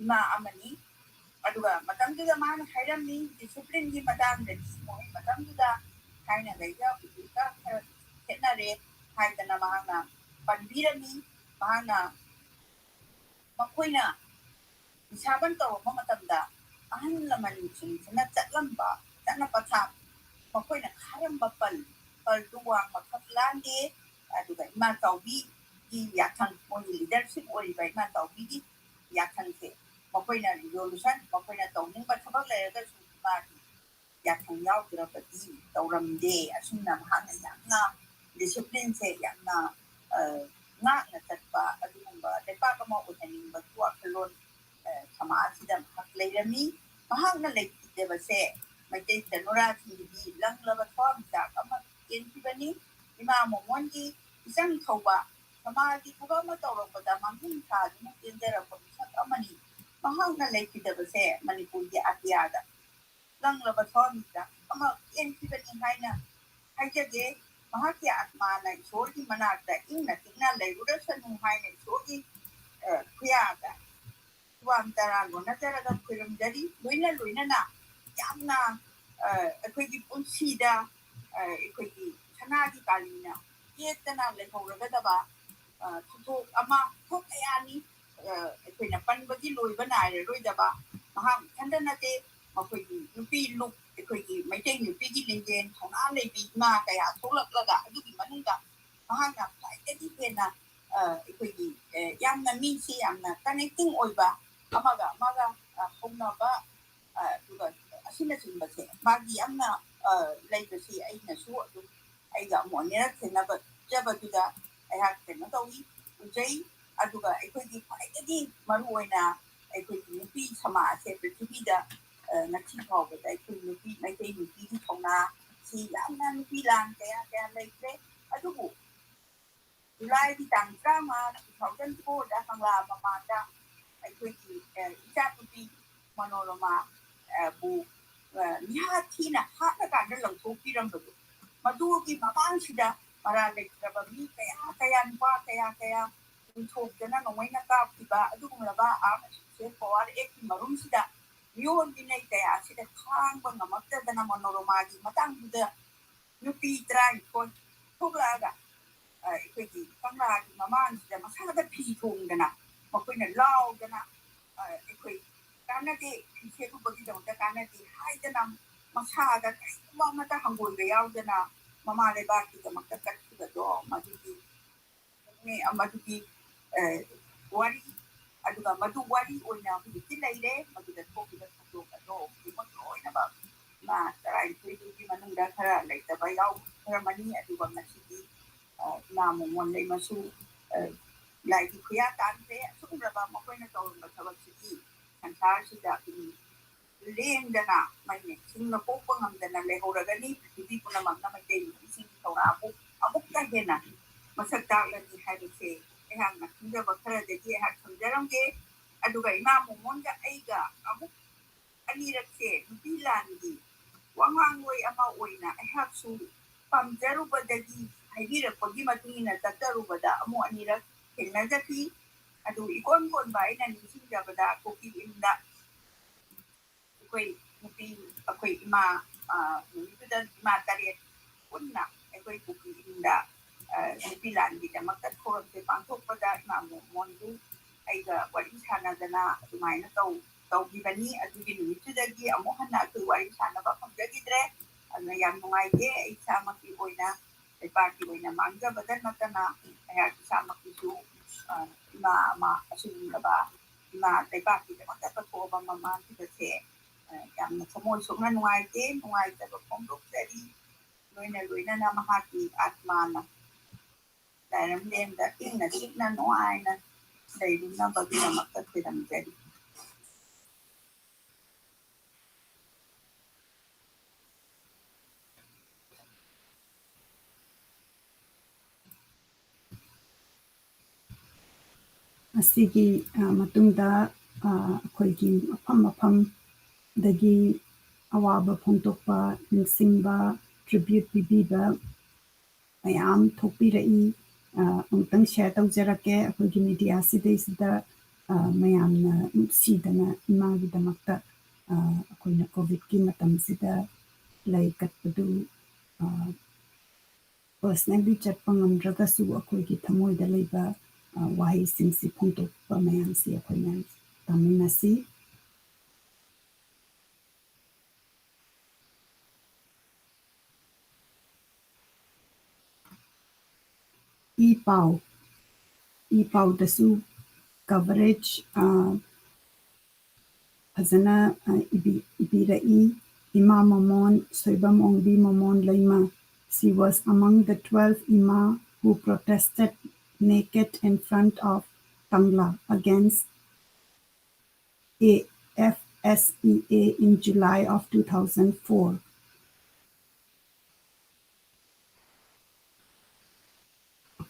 ma amani aduga matam duga man hayram ni discipline gi matam de mo matam duga kaina gaiga uta kenare haidana mahana pandira ni mahana makoina isaban to matamda ahal laman sina chatlamba chana patham makoina kharam bapal duwang makhatlande aduga ma tawbi gi yakhang mon leadership ori bai ma tawbi gi yakhang se makoina resolution makoina tawning ba thabak le ga su ma yakhang yaw dra pati tawramde asunna mahana yakna discipline se yakna na tatpa adumba depa kama utaning ba tuwa kalon Samasida Haklami, Mahana Lake Devase, my day Tenora TV, Lang Lava Form, Zaka, Intibani, Ema Momondi, Isang Toba, ꯃꯃꯥꯒꯤ ꯊꯕꯛ ꯑꯃ ꯇꯧꯔꯛꯄꯗ ꯃꯥꯡꯍꯟ ꯊꯥꯗꯨꯅ ꯆꯦꯟꯖꯔꯛꯄ ꯃꯤꯁꯛ ꯑꯃꯅꯤ ꯃꯍꯥꯛꯅ ꯂꯩꯈꯤꯗꯕꯁꯦ ꯃꯅꯤꯄꯨꯔꯒꯤ ꯑꯇꯤꯌꯥꯗ ꯂꯪꯂꯕ ꯊꯋꯥꯟꯃꯤꯆꯥꯛ ꯑꯃ ꯆꯦꯟꯈꯤꯕꯅꯤ ꯍꯥꯏꯅ ꯍꯥꯏꯖꯒꯦ ꯃꯍꯥꯛꯀꯤ ꯑꯥꯠꯃꯥꯅ ꯏꯁꯣꯔꯒꯤ ꯃꯅꯥꯛꯇ ꯏꯪꯅ ꯆꯤꯛꯅ ꯂꯩꯔꯨꯔꯁꯅꯨ ꯍꯥꯏꯅ ꯏꯁꯣꯔꯒꯤ ꯈꯨꯌꯥꯗ ꯋꯥꯝ ꯇꯔꯥ ꯂꯣꯟꯅꯖꯔꯒ ꯈꯨꯔꯨꯝꯖꯔꯤ ꯂꯣꯏꯅꯅ ꯌꯥꯝꯅ ꯑꯩꯈꯣꯏꯒꯤ ꯄꯨꯟꯁꯤꯗ ꯑꯩꯈꯣꯏꯒꯤ ꯁꯅꯥꯒꯤ ꯀꯥꯂꯤꯅ ꯌꯦꯠꯇꯅ ꯂꯩꯍꯧꯔꯒꯗꯕ ꯊꯧꯗꯣꯛ ꯑꯃ ꯊꯣꯛ ꯀꯌꯥꯅꯤ ꯑꯩꯈꯣꯏꯅ ꯄꯟꯕꯒꯤ ꯂꯣꯏꯕ ꯅꯥꯏꯔꯔꯣꯏꯗꯕ ꯃꯍꯥꯛ ꯏꯊꯟꯇ ꯅꯠꯇꯦ ꯃꯈꯣꯏꯒꯤ ꯅꯨꯄꯤ ꯂꯨꯞ ꯑꯩꯈꯣꯏꯒꯤ ꯃꯩꯇꯩ ꯅꯨꯄꯤꯒꯤ ꯂꯤꯡꯖꯦꯜ ꯊꯧꯅꯥ ꯂꯩꯕꯤ ꯏꯃꯥ ꯀꯌꯥ ꯊꯣꯛꯂꯛꯂꯒ ꯑꯗꯨꯒꯤ ꯃꯅꯨꯡꯗ ꯃꯍꯥꯛꯅ ꯈ꯭ꯋꯥꯏꯗꯒꯤ ꯍꯦꯟꯅ ꯑꯩꯈꯣꯏꯒꯤ ꯌꯥꯝꯅ ꯃꯤꯁꯤ ꯌꯥꯝꯅ ꯀꯅꯦꯛꯇꯤꯡ ꯑꯣꯏꯕ ꯑꯃꯒ ꯍꯧꯅꯕ ꯑꯗꯨꯒ ꯑꯁꯤꯅꯆꯤꯡꯕꯁꯦ ꯃꯥꯒꯤ ꯌꯥꯝꯅ ꯂꯩꯕꯁꯤ ꯑꯩꯅꯁꯨ ꯑꯗꯨꯝ ꯑꯩꯒ ꯑꯃꯨꯛ ꯑꯅꯤꯔꯛ ꯊꯦꯡꯅꯕꯗꯨꯗ ꯑꯩꯍꯥꯛ ꯀꯩꯅꯣ ꯇꯧꯏ ꯎꯖꯩ ꯑꯗꯨꯒ ꯑꯩꯈꯣꯏꯒꯤ ꯈ꯭ꯋꯥꯏꯗꯒꯤ ꯃꯔꯨꯑꯣꯏꯅ ꯑꯩꯈꯣꯏꯒꯤ ꯅꯨꯄꯤ ꯁꯃꯥꯖꯁꯦ ꯄ꯭ꯔꯤꯊꯤꯕꯤꯗ ꯉꯁꯤ ꯐꯥꯎꯕꯗ ꯑꯩꯈꯣꯏ ꯅꯨꯄꯤ ꯃꯩꯇꯩ ꯅꯨꯄꯤꯒꯤ ꯊꯧꯅꯥ ꯁꯤ ꯌꯥꯝꯅ ꯅꯨꯄꯤ ꯂꯥꯟ ꯀꯌꯥ ꯂꯩꯈ꯭ꯔꯦ ꯑꯗꯨꯕꯨ ꯖꯨꯂꯥꯏꯒꯤ ꯇꯥꯡ 30, 2004ꯗ ꯀꯪꯂꯥ ꯃꯃꯥꯡꯗ ꯑꯩꯈꯣꯏꯒꯤ ꯏꯆꯥꯅꯨꯄꯤ ꯃꯅꯣꯔꯃꯥꯕꯨ ꯅꯤꯍꯥꯊꯤꯅ ꯍꯥꯠꯂꯀꯥꯟꯗ ꯂꯪꯊꯣꯛꯄꯤꯔꯝꯕꯗꯨ ꯃꯗꯨꯒꯤ ꯃꯃꯥꯡꯁꯤꯗ ꯃꯔꯥ ꯂꯩꯇ꯭ꯔꯕ ꯃꯤ ꯀꯌꯥ ꯅꯨꯄꯥ ꯀꯌꯥ ꯆꯤꯡꯊꯣꯛꯇꯅ ꯅꯣꯡꯃꯩꯅ ꯀꯥꯞꯈꯤꯕ ꯑꯗꯨꯒꯨꯝꯂꯕ ꯑꯥꯔꯝ ꯄꯋꯥꯔ ꯑꯦꯛꯀꯤ ꯃꯔꯨꯝꯁꯤꯗ ꯃꯤꯑꯣꯠ ꯃꯤꯅꯩ ꯀꯌꯥ ꯑꯁꯤꯗ ꯈꯥꯡꯕ ꯉꯝꯃꯛꯇꯗꯅ ꯃꯅꯣꯔꯃꯥꯒꯤ ꯃꯇꯥꯡꯗꯨꯗ ꯅꯨꯄꯤ 19 ꯊꯣꯛꯂꯛꯑꯒ ꯑꯩꯈꯣꯏꯒꯤ ꯀꯪꯂꯥꯒꯤ ꯃꯃꯥꯡꯁꯤꯗ ꯃꯁꯥꯗ ꯐꯤ ꯊꯣꯡꯗꯅ ꯃꯈꯣꯏꯅ ꯂꯥꯎꯗꯅ ꯑꯩꯈꯣꯏ ꯀꯥꯟꯅꯗꯦ ꯐꯤ ꯁꯦꯠꯂꯨꯕꯒꯤꯗꯃꯛꯇ ꯀꯥꯟꯅꯗꯦ ꯍꯥꯏꯗꯅ ꯃꯁꯥꯗ ꯀꯔꯤꯒꯨꯝꯕ ꯑꯃꯠꯇ ꯍꯪꯒꯣꯏꯕ ꯌꯥꯎꯗꯅ ꯃꯃꯥ ꯂꯩꯕꯥꯛꯀꯤꯗꯃꯛꯇ ꯀꯠꯈꯤꯕꯗꯣ ꯃꯗꯨꯒꯤ ꯋꯥꯔꯤ ꯑꯗꯨꯒ ꯃꯗꯨ ꯋꯥꯔꯤ ꯑꯣꯏꯅ ꯍꯧꯖꯤꯛꯇꯤ ꯂꯩꯔꯦ ꯃꯗꯨꯗ ꯊꯣꯛꯈꯤꯕ ꯊꯧꯗꯣꯛ ꯑꯗꯣ ꯍꯧꯖꯤꯛꯃꯛ ꯂꯣꯏꯅꯃꯛ 19 ꯃꯅꯨꯡꯗ ꯈꯔ ꯂꯩꯇꯕ ꯌꯥꯎꯈ꯭ꯔꯃꯅꯤ ꯑꯗꯨꯒ ꯉꯁꯤꯗꯤ ꯏꯃꯥ ꯃꯣꯃꯣꯟ ꯂꯩꯃꯁꯨ ꯂꯥꯏꯒꯤ ꯈꯨꯌꯥ ꯇꯥꯟꯈ꯭ꯔꯦ ꯑꯁꯨꯝꯂꯕ ꯃꯈꯣꯏꯅ ꯇꯧꯔꯝꯕ ꯊꯕꯛꯁꯤꯗꯤ ꯁꯪꯁꯥꯔꯁꯤꯗ ꯂꯦꯡꯗꯅ ꯃꯩꯅ ꯆꯤꯡꯅ ꯄꯣꯛꯄ ꯉꯝꯗꯅ ꯂꯩꯍꯧꯔꯒꯅꯤ ꯄ꯭ꯔꯤꯊꯤꯕꯤ ꯄꯨꯝꯅꯃꯛꯅ ꯃꯩꯇꯩ ꯅꯨꯄꯤꯁꯤꯡꯒꯤ ꯊꯧꯅꯥꯕꯨ ꯑꯃꯨꯛꯀ ꯍꯦꯟꯅ ꯃꯁꯛ ꯇꯥꯛꯂꯅꯤ ꯍꯥꯏꯕꯁꯦ ꯑꯩꯍꯥꯛꯅ ꯈꯪꯖꯕ ꯈꯔꯗꯒꯤ ꯑꯩꯍꯥꯛ ꯊꯝꯖꯔꯝꯒꯦ ꯑꯗꯨꯒ ꯏꯃꯥ ꯃꯣꯃꯣꯟꯒ ꯑꯩꯒ ꯑꯃꯨꯛ ꯑꯅꯤꯔꯛꯁꯦ ꯅꯨꯄꯤ ꯂꯥꯟꯒꯤ ꯋꯥꯉꯥꯡꯂꯣꯏ ꯑꯃ ꯑꯣꯏꯅ ꯑꯩꯍꯥꯛꯁꯨ ꯄꯥꯝꯖꯔꯨꯕꯗꯒꯤ ꯍꯥꯏꯕꯤꯔꯛꯄꯒꯤ ꯃꯇꯨꯡ ꯏꯟꯅ ꯆꯠꯆꯔꯨꯕꯗ ꯑꯃꯨꯛ ꯑꯅꯤꯔꯛ ꯊꯦꯡꯅꯖꯈꯤ ꯑꯗꯨ ꯏꯀꯣꯟ ꯀꯣꯟꯕ ꯑꯩꯅ ꯅꯤꯡꯁꯤꯡꯖꯕꯗ ꯀꯣꯀꯤ ꯏꯝꯗ ꯑꯩꯈꯣꯏ ꯅꯨꯄꯤ ꯑꯩꯈꯣꯏ ꯏꯃꯥ ꯅꯨꯃꯤꯠꯇꯨꯗ ꯏꯃꯥ 7 ꯄꯨꯟꯅ ꯑꯩꯈꯣꯏ ꯀꯣꯀꯤ ꯏꯝꯗ ꯅꯨꯄꯤ ꯂꯥꯟꯒꯤꯗꯃꯛꯇ ꯊꯧꯔꯝꯁꯦ ꯄꯥꯡꯊꯣꯛꯄꯗ ꯏꯃꯥ ꯃꯣꯃꯣꯟꯕꯨ ꯑꯩꯒ ꯋꯥꯔꯤ ꯁꯥꯟꯅꯗꯅ ꯑꯗꯨꯃꯥꯏꯅ ꯇꯧꯈꯤꯕꯅꯤ ꯑꯗꯨꯒꯤ ꯅꯨꯃꯤꯠꯇꯨꯗꯒꯤ ꯑꯃꯨꯛ ꯍꯟꯅ ꯑꯩꯈꯣꯏ ꯋꯥꯔꯤ ꯁꯥꯟꯅꯕ ꯐꯪꯖꯈꯤꯗ꯭ರೆ ꯑꯗꯨꯅ ꯌꯥꯝ ꯅꯨꯡꯉꯥꯏꯇꯦ ꯑꯩ ꯏꯁꯥꯃꯛꯀꯤ ꯑꯣꯏꯅ ꯂꯩꯄꯥꯛꯀꯤ ꯑꯣꯏꯅ ꯃꯥꯡꯖꯕꯗ ꯅꯠꯇꯅ ꯑꯩꯍꯥꯛ ꯏꯁꯥꯃꯛꯀꯤꯁꯨ ꯏꯃꯥ ꯑꯃ ꯑꯁꯤꯒꯨꯝꯂꯕ ꯏꯃꯥ ꯂꯩꯄꯥꯛꯀꯤꯗꯃꯛꯇ ꯀꯠꯊꯣꯛꯑꯕ ꯃꯃꯥꯡꯈꯤꯕꯁꯦ ꯌꯥꯝꯅ ꯊꯃꯣꯏ ꯁꯣꯛꯅ ꯅꯨꯡꯉꯥꯏꯇꯦ ꯅꯨꯡꯉꯥꯏꯇꯕ ꯐꯣꯡꯗꯣꯛꯆꯔꯤ ꯂꯣꯏꯅꯅ ꯃꯍꯥꯛꯀꯤ ꯑꯥꯠꯃꯥꯅ ꯂꯥꯏꯔꯝꯂꯦꯟꯗ ꯏꯪꯅ ꯆꯤꯛꯅ ꯅꯨꯡꯉꯥꯏꯅ ꯂꯩꯔꯨꯅꯕꯒꯤꯗꯃꯛꯇ ꯈꯨꯔꯨꯝꯖꯔꯤ ꯑꯁꯤꯒꯤ ꯃꯇꯨꯡꯗ ꯑꯩꯈꯣꯏꯒꯤ ꯃꯐꯝꯗꯒꯤ ꯑꯋꯥꯕ ꯐꯣꯡꯗꯣꯛꯄ ꯅꯤꯡꯁꯤꯡꯕ ꯇ꯭ꯔꯤꯕ꯭ꯌꯨꯠ ꯄꯤꯕꯤꯕ ꯃꯌꯥꯝ ꯊꯣꯛꯄꯤꯔꯛꯏ ꯑꯃꯨꯛꯇꯪ ꯁꯦꯌꯔ ꯇꯧꯖꯔꯛꯀꯦ ꯑꯩꯈꯣꯏꯒꯤ ꯃꯤꯗꯤꯌꯥꯁꯤꯗꯩꯁꯤꯗ ꯃꯌꯥꯝꯅ ꯅꯨꯡꯁꯤꯗꯅ ꯏꯃꯥꯒꯤꯗꯃꯛꯇ ꯑꯩꯈꯣꯏꯅ ꯀꯣꯚꯤꯗꯀꯤ ꯃꯇꯝꯁꯤꯗ ꯂꯩ ꯀꯠꯄꯗꯨ ꯄꯔꯁꯅꯦꯜꯂꯤ ꯆꯠꯄ ꯉꯝꯗ꯭ꯔꯒꯁꯨ ꯑꯩꯈꯣꯏꯒꯤ ꯊꯃꯣꯏꯗ ꯂꯩꯕ ꯋꯥꯍꯩꯁꯤꯡꯁꯤ ꯐꯣꯡꯗꯣꯛꯄ ꯃꯌꯥꯝꯁꯤ ꯑꯩꯈꯣꯏꯅ ꯇꯥꯃꯤꯟꯅꯁꯤ ꯏ ꯄꯥꯎꯗꯁꯨ ꯀꯚꯔꯦꯖ ꯐꯖꯅ ꯏꯕꯤꯔꯛꯏ Ema Momon Soibam Ongbi Momon Leima. She was among the 12 Ema who protested naked in front of Tangla against AFSEA in July of 2004.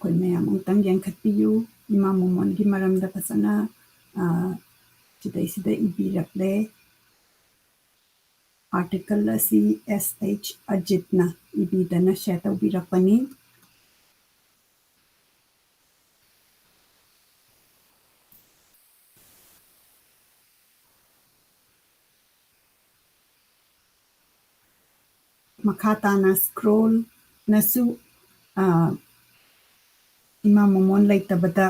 ꯑꯩꯈꯣꯏ ꯃꯌꯥꯝ ꯑꯃꯨꯛꯇꯪ ꯌꯦꯡꯈꯠꯄꯤꯌꯨ ꯏꯃꯥ ꯃꯣꯃꯣꯟꯒꯤ ꯃꯔꯝꯗ ꯐꯖꯅ ꯁꯤꯗꯩꯁꯤꯗ ꯏꯕꯤꯔꯛꯂꯦ आर्टिकल असी SH अजितना इबीदना शेयर तौबीरकपनी मखाताना स्क्रोल नसु इमा मोमोन लेतबदा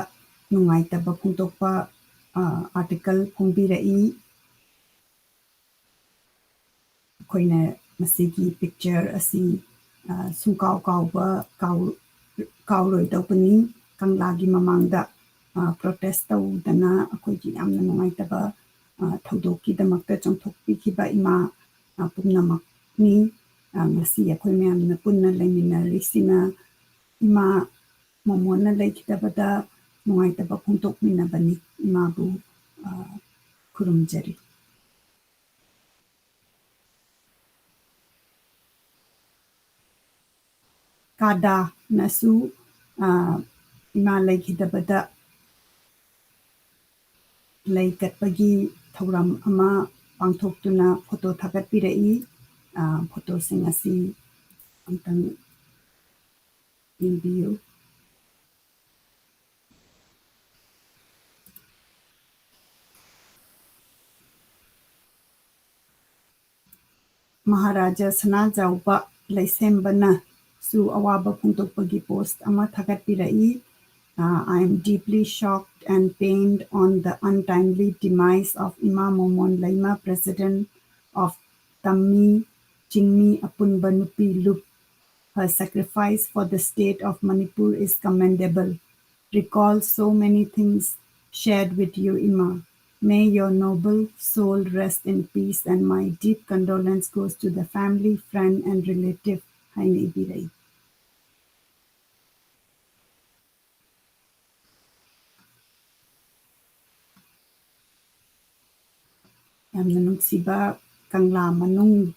नुंगाइतब फुंतोकपा आर्टिकल फोंबीरई अखोइना मसीगी पिक्चर असी सुंकाव कावबा कावरोइदौबनी कंगलागी ममांगदा प्रोटेस्ट तौदना अखोइगी यामना नुंगाइतब थौदोककीदमक्ता चोंथोकपीखिबा इमा पुमनमकनी ngasi akhoi mayamna punna laiminnarisina ima momona laikidabada nungaitaba phongtokminabani imabu khurumjari kada nasu ima laikidabada laikatpagi thauram ama pangthoktuna photo thagatpirai photo sing asi amtang yengbiyu Maharaja Sanajauba Laisembana su awaba phongtokpagi post ama thagatpirai I am deeply shocked and pained on the untimely demise of Ema Momon Leima, President of Tammi Chingmi Apunba Nupi Lup. Her sacrifice for the state of Manipur is commendable. Recall so many things shared with you, Ema. May your noble soul rest in peace, and my deep condolence goes to the family, friend, and relative. Haine Ibirai. Yamna nungsiba kangla manung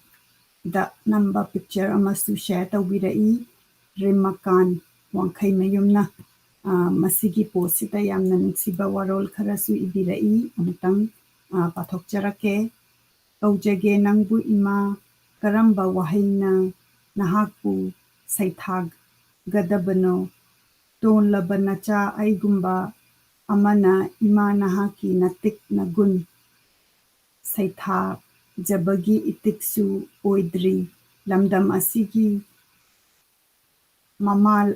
da namba picture amasu share taubirai Rimakan Wangkai Mayumna masigi posita yamna nungsiba warol kharasu ibirai amutang pathokjarake taujage nangbu ima karamba wahaina nahakpu saithag gadabano tonlaba nacha aigumba amana ima nahaki natik nagun saitha jabagi itiksu oidri lamdam asigi mamal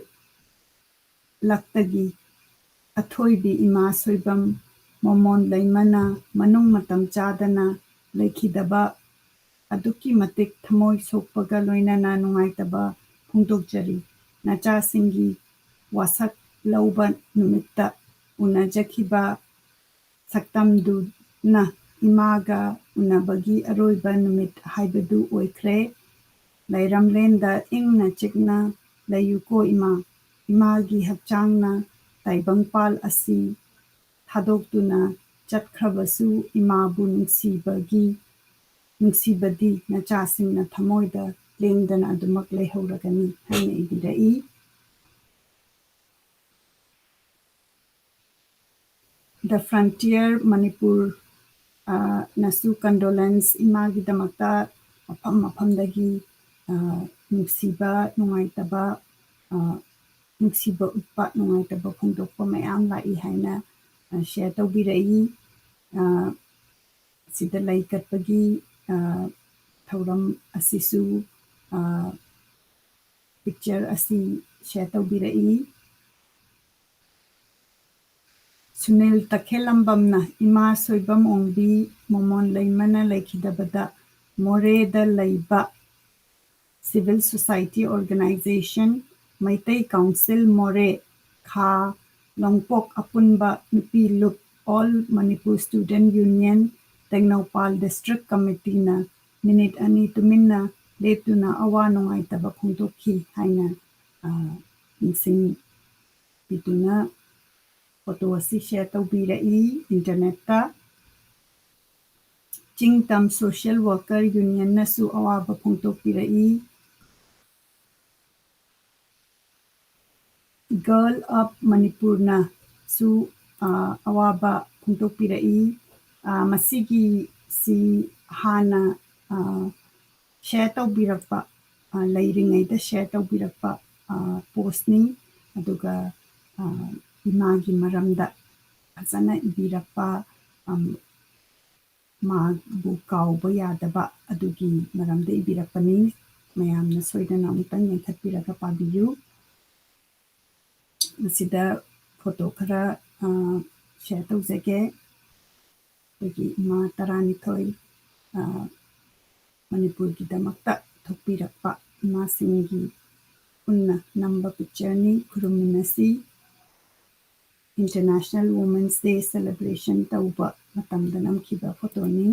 laktagi athoibi Ema Soibam Momon Leimana manung matam chadana laikidaba aduki matik thamoi sokpaga loinana nungaitaba phongtokjari nacha singi wasak lauba numitta unajakhiba saktamdu na imaga unabagi aroiba numit haibadu oikhre lairamlenda ingna chikna layuko imagi hapchangna taibangpal asi thadokduna chatkhrabasu imabu nungsibadi nachasingna thamoida lengdana adumak leihoragani haina ibirai The Frontier Manipur nasu condolence imagi damakta mafamdagi nungsiba nungaitaba nungsiba utpa nungaitaba phongdokpa mayam lai haina share taubirai sida laikatpagi thauram asisu picture asi share taubirai Sunil Takhelambamna Ema Soibam Ongbi Momon Leimana Laikidabada Moreda Leiba Civil Society Organization Maitai Council More Kha Longpok Apunba Nupi Lup All Manipur Student Union Tengnaupal District Committee na Minute Ani Tuminna Leptuna Awa Nungaitaba Phongtokhi Haina Ningsing Pituna Photo asi share taubirai internet ta Chingtam Social Worker Union nasu awaba phongtokpirai Girl Up Manipurna su awaba phongtokpirai masigi si hana share taubirakpa leiringaida share taubirakpa postni aduga imagi maramda fazana ibirakpa mabu kauba yadaba adugi maramda ibirakpani mayamna soidana amutang yenkhatpiraga pabiyu masida photo khara share tawjage ꯑꯩꯈꯣꯏꯒꯤ ꯏꯃꯥ 12 ꯃꯅꯤꯄꯨꯔꯒꯤꯗꯃꯛꯇ ꯊꯣꯛꯄꯤꯔꯛꯄ ꯏꯃꯥꯁꯤꯡꯒꯤ ꯄꯨꯟꯅ ꯅꯝꯕ ꯄꯤꯛꯆꯔꯅꯤ ꯈꯨꯔꯨꯝꯃꯤꯟꯅꯁꯤ international women's ꯗꯦ celebration ꯇꯧꯕ ꯃꯇꯝꯗ ꯅꯝꯈꯤꯕ ꯐꯣꯇꯣꯅꯤ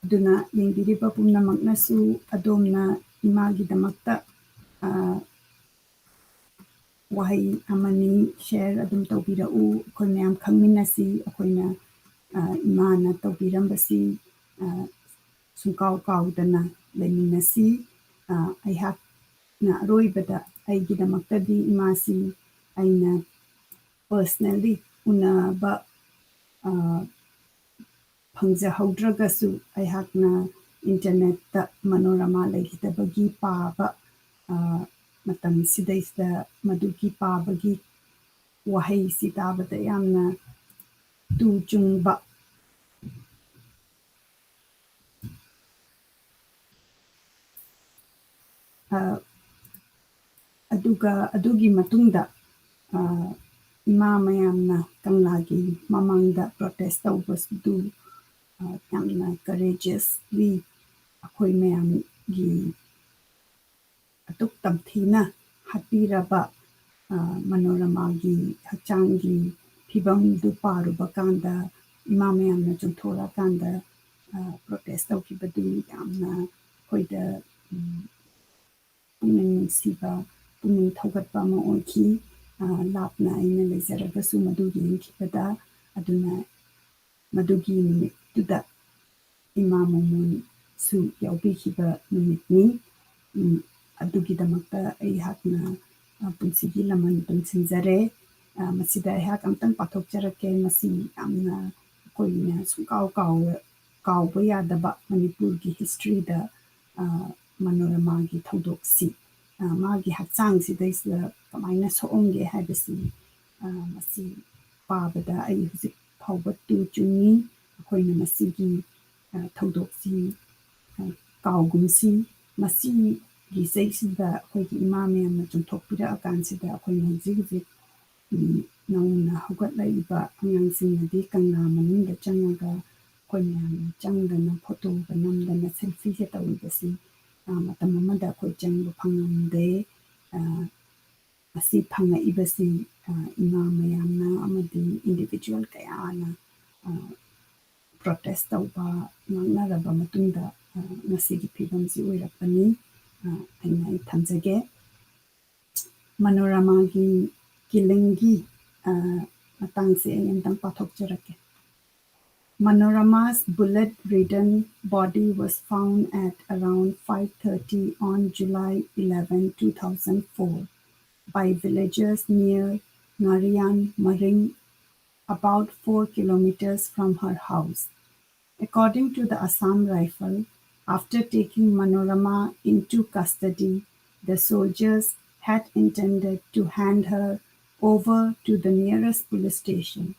ꯑꯗꯨꯅ ꯌꯦꯡꯕꯤꯔꯤꯕ ꯄꯨꯝꯅꯃꯛꯅꯁꯨ ꯑꯗꯣꯝꯅ ꯏꯃꯥꯒꯤꯗꯃꯛꯇ ꯋꯥꯍꯩ ꯑꯃꯅꯤ ꯁꯦꯌꯔ ꯑꯗꯨꯝ ꯇꯧꯕꯤꯔꯛꯎ ꯑꯩꯈꯣꯏ ꯃꯌꯥꯝ ꯈꯪꯃꯤꯟꯅꯁꯤ ꯑꯩꯈꯣꯏꯅ ꯏꯃꯥꯅ ꯇꯧꯕꯤꯔꯝꯕꯁꯤ ꯁꯨꯡꯀꯥꯎ ꯀꯥꯎꯗꯅ ꯂꯩꯃꯤꯟꯅꯁꯤ ꯑꯩꯍꯥꯛꯅ ꯑꯔꯣꯏꯕꯗ ꯑꯩꯒꯤꯗꯃꯛꯇꯗꯤ ꯏꯃꯥꯁꯤ ꯑꯩꯅ ꯄꯔꯁꯅꯦꯜꯂꯤ ꯎꯅꯕ ꯐꯪꯖꯍꯧꯗ꯭ꯔꯒꯁꯨ ꯑꯩꯍꯥꯛꯅ ꯏꯟꯇꯔꯅꯦꯠꯇ ꯃꯅꯣꯔꯃꯥ ꯂꯩꯈꯤꯗꯕꯒꯤ ꯄꯥꯕ ꯃꯇꯝꯁꯤꯗꯩꯁꯤꯗ ꯃꯗꯨꯒꯤ ꯄꯥꯕꯒꯤ ꯋꯥꯍꯩꯁꯤ ꯇꯥꯕꯗ ꯌꯥꯝꯅ ꯇꯨ ꯆꯨꯡꯕ ꯑꯗꯨꯒ ꯑꯗꯨꯒꯤ ꯃꯇꯨꯡꯗ ꯏꯃꯥ ꯃꯌꯥꯝꯅ ꯀꯪꯂꯥꯒꯤ ꯃꯃꯥꯡꯗ ꯄ꯭ꯔꯣꯇꯦꯁ ꯇꯧꯕꯗꯨ ꯌꯥꯝꯅ ꯀꯔꯦꯖꯤꯌꯁꯂꯤ ꯑꯩꯈꯣꯏ ꯃꯌꯥꯝꯒꯤ ꯑꯇꯨꯛ ꯇꯝꯊꯤꯅ ꯍꯥꯠꯄꯤꯔꯕ ꯃꯅꯣꯔꯃꯥꯒꯤ ꯍꯛꯆꯥꯡꯒꯤ ꯐꯤꯕꯝꯗꯨ ꯄꯥꯔꯨꯕ ꯀꯥꯟꯗ ꯏꯃꯥ ꯃꯌꯥꯝꯅ ꯆꯣꯡꯊꯣꯔꯛꯀꯥꯟꯗ ꯄ꯭ꯔꯣꯇꯦꯁ ꯇꯧꯈꯤꯕꯗꯨ ꯌꯥꯝꯅ ꯑꯩꯈꯣꯏꯗ ꯄꯨꯛꯅꯤꯡ ꯅꯨꯡꯁꯤꯕ ꯄꯨꯛꯅꯤꯡ ꯊꯧꯒꯠꯄ ꯑꯃ ꯑꯣꯏꯈꯤ ꯂꯥꯞꯅ ꯑꯩꯅ ꯂꯩꯖꯔꯒꯁꯨ ꯃꯗꯨ ꯌꯦꯡꯈꯤꯕꯗ ꯑꯗꯨꯅ ꯃꯗꯨꯒꯤ ꯅꯨꯃꯤꯠꯇꯨꯗ ꯏꯃꯥ ꯃꯣꯃꯣꯟꯁꯨ ꯌꯥꯎꯕꯤꯈꯤꯕ ꯅꯨꯃꯤꯠꯅꯤ ꯑꯗꯨꯒꯤꯗꯃꯛꯇ ꯑꯩꯍꯥꯛꯅ ꯄꯨꯟꯁꯤꯒꯤ ꯂꯃꯟ ꯄꯨꯟꯁꯤꯟꯖꯔꯦ ꯃꯁꯤꯗ ꯑꯩꯍꯥꯛ ꯑꯝꯇꯪ ꯄꯥꯊꯣꯛꯆꯔꯛꯀꯦ ꯃꯁꯤ ꯌꯥꯝꯅ ꯑꯩꯈꯣꯏꯅ ꯁꯨꯡꯀꯥꯎ ꯀꯥꯎꯕ ꯌꯥꯗꯕ ꯃꯅꯤꯄꯨꯔꯒꯤ ꯍꯤꯁꯇ꯭ꯔꯤꯗ ꯃꯅꯣꯔꯃꯥꯒꯤ ꯊꯧꯗꯣꯛꯁꯤ ꯃꯥꯒꯤ ꯍꯛꯆꯥꯡꯁꯤꯗꯩꯁꯤꯗ ꯀꯃꯥꯏꯅ ꯁꯣꯛꯑꯝꯒꯦ ꯍꯥꯏꯕꯁꯤ ꯃꯁꯤ ꯄꯥꯕꯗ ꯑꯩ ꯍꯧꯖꯤꯛ ꯐꯥꯎꯕ ꯇꯨ ꯆꯨꯡꯉꯤ ꯑꯩꯈꯣꯏꯅ ꯃꯁꯤꯒꯤ ꯊꯧꯗꯣꯛꯁꯤ ꯀꯥꯎꯒꯨꯝꯁꯤ ꯃꯁꯤꯒꯤ ꯆꯩꯁꯤꯗ ꯑꯩꯈꯣꯏꯒꯤ ꯏꯃꯥ ꯃꯌꯥꯝꯅ ꯆꯣꯡꯊꯣꯛꯄꯤꯔꯛꯑꯀꯥꯟꯁꯤꯗ ꯑꯩꯈꯣꯏꯅ ꯍꯧꯖꯤꯛ ꯅꯧꯅ ꯍꯧꯒꯠꯂꯛꯏꯕ ꯑꯉꯥꯡꯁꯤꯡꯅꯗꯤ ꯀꯪꯂꯥ ꯃꯅꯨꯡꯗ ꯆꯪꯉꯒ ꯑꯩꯈꯣꯏ ꯃꯌꯥꯝꯅ ꯆꯪꯗꯅ ꯐꯣꯇꯣꯒ ꯅꯝꯗꯅ ꯁꯦꯜꯐꯤꯒ ꯇꯧꯔꯤꯕꯁꯤ ꯃꯇꯝ ꯑꯃꯗ ꯑꯩꯈꯣꯏ ꯆꯪꯕ ꯐꯪꯉꯝꯗꯦ ꯑꯁꯤ ꯐꯪꯉꯛꯏꯕꯁꯤ ꯏꯃꯥ ꯃꯌꯥꯝꯅ ꯑꯃꯗꯤ ꯏꯟꯗꯤꯕꯤꯖꯨꯋꯦꯜ ꯀꯌꯥꯅ ꯄ꯭ꯔꯣꯇꯦꯁ ꯇꯧꯕ ꯉꯥꯡꯅꯔꯕ ꯃꯇꯨꯡꯗ ꯉꯁꯤꯒꯤ ꯐꯤꯕꯝꯁꯤ ꯑꯣꯏꯔꯛꯄꯅꯤ ꯑꯩꯅ ꯊꯝꯖꯒꯦ ꯃꯅꯣꯔꯃꯥꯒꯤ ꯀꯤꯂꯤꯡꯒꯤ ꯃꯇꯥꯡꯁꯦ ꯑꯩ ꯑꯝꯇꯪ ꯄꯥꯊꯣꯛꯆꯔꯛꯀꯦ Manorama's bullet-ridden body was found at around 5:30 on July 11, 2004 by villagers near Ngarian Maring, about 4 kilometers from her house. According to the Assam Rifle, after taking Manorama into custody, the soldiers had intended to hand her over to the nearest police station.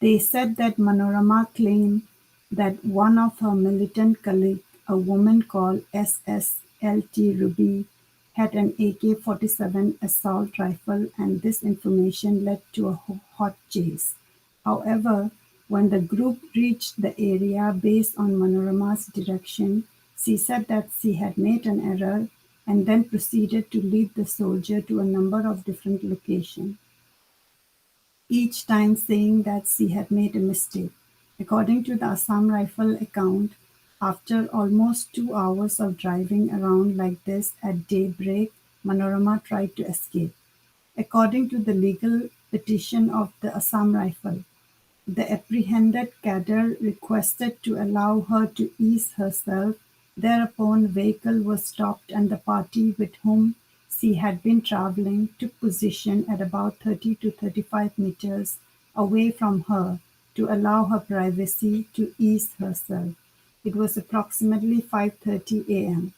They said that Manorama claimed that one of her militant colleagues, a woman called SSLT Ruby, had an AK-47 assault rifle, and this information led to a hot chase. However, when the group reached the area based on Manorama's direction, she said that she had made an error and then proceeded to lead the soldier to a number of different locations, each time saying that she had made a mistake. According to the Assam Rifle account, after almost 2 hours of driving around like this at daybreak, Manorama tried to escape. According to the legal petition of the Assam Rifle, the apprehended cadre requested to allow her to ease herself. Thereupon, vehicle was stopped and the party with whom she had been traveling took position at about 30 to 35 meters away from her to allow her privacy to ease herself. It was approximately 5:30 a.m.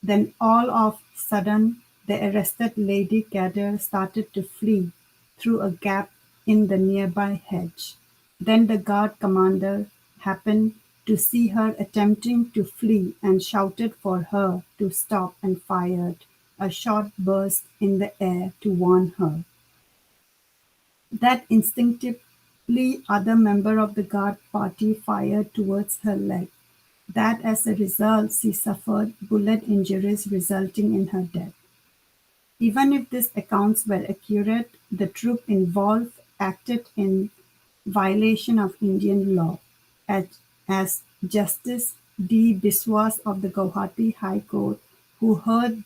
Then all of a sudden the arrested lady cadre started to flee through a gap in the nearby hedge. Then the guard commander happened to see her attempting to flee and shouted for her to stop and fired a shot burst in the air to warn her. That instinctively other member of the guard party fired towards her leg. That as a result she suffered bullet injuries resulting in her death. Even if these accounts were accurate, the troop involved acted in violation of Indian law, as Justice D. Biswas of the Guwahati High Court, who heard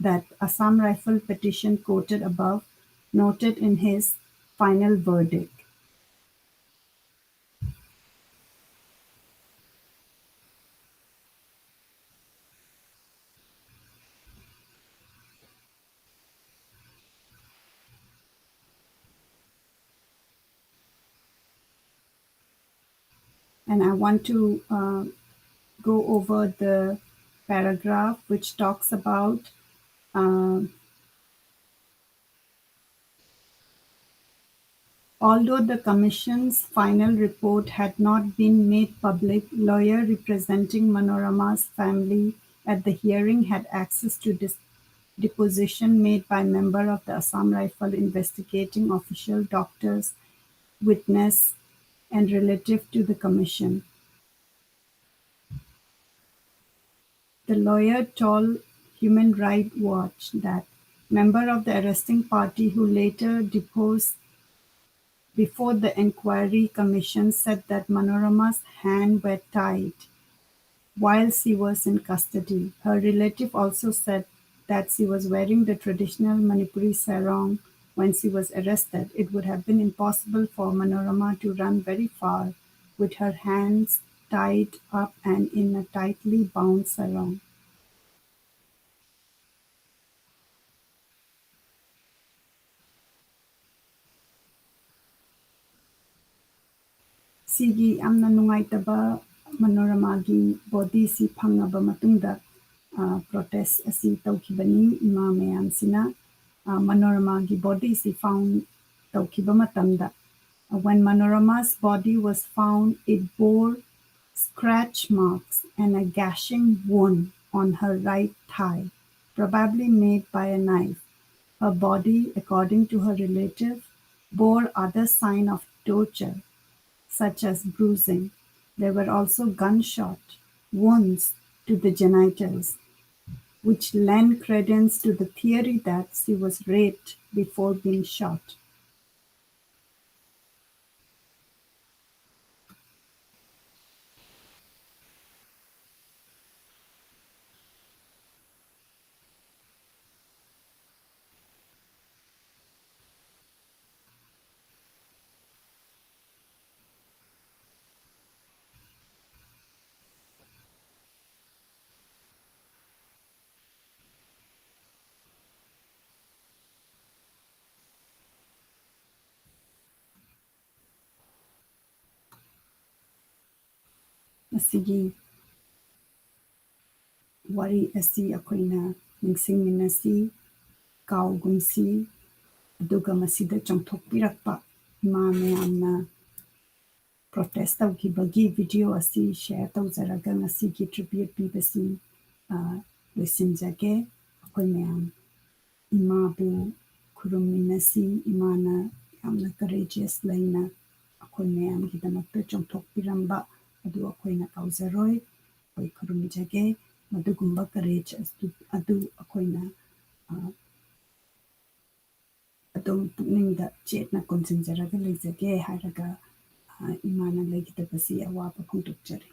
that Assam Rifle petition quoted above, noted in his final verdict. And I want to go over the paragraph which talks about although the Commission's final report had not been made public, lawyer representing Manorama's family at the hearing had access to deposition made by member of the Assam Rifle investigating official, doctors, witness, and relative to the Commission. The lawyer told Human Rights Watch that member of the arresting party who later deposed before the inquiry commission said that Manorama's hands were tied while she was in custody. Her relative also said that she was wearing the traditional Manipuri sarong when she was arrested. It would have been impossible for Manorama to run very far with her hands tied up and in a tightly bound sarong. Sigi amna nungaitaba Manoramagi body si phangaba matungda protest asi tawkibani ima mayamsina Manoramagi body si found tawkiba matamda. When Manorama's body was found, it bore scratch marks and a gashing wound on her right thigh, probably made by a knife. Her body, according to her relative, bore other signs of torture, such as bruising. There were also gunshot wounds to the genitals, which lend credence to the theory that she was raped before being shot. Masigi wari asi akoina ningsingminasi kaugumsi aduga masida chongthokpirakpa ima mayamna protest tawkibagi video asi share tawjaraga ngasigi tribute pibasi loisinjage akoi mayam imabu kuruminasi imana yamna courageous laina akoi mayamgidamakta chongthokpiramba adu akoina kauzaroi akoi kurumjage madugumba courage adu akoina adom pukningda chetna konsinjaraga leijage haraga imana leigidabasi awaba phongtokjari.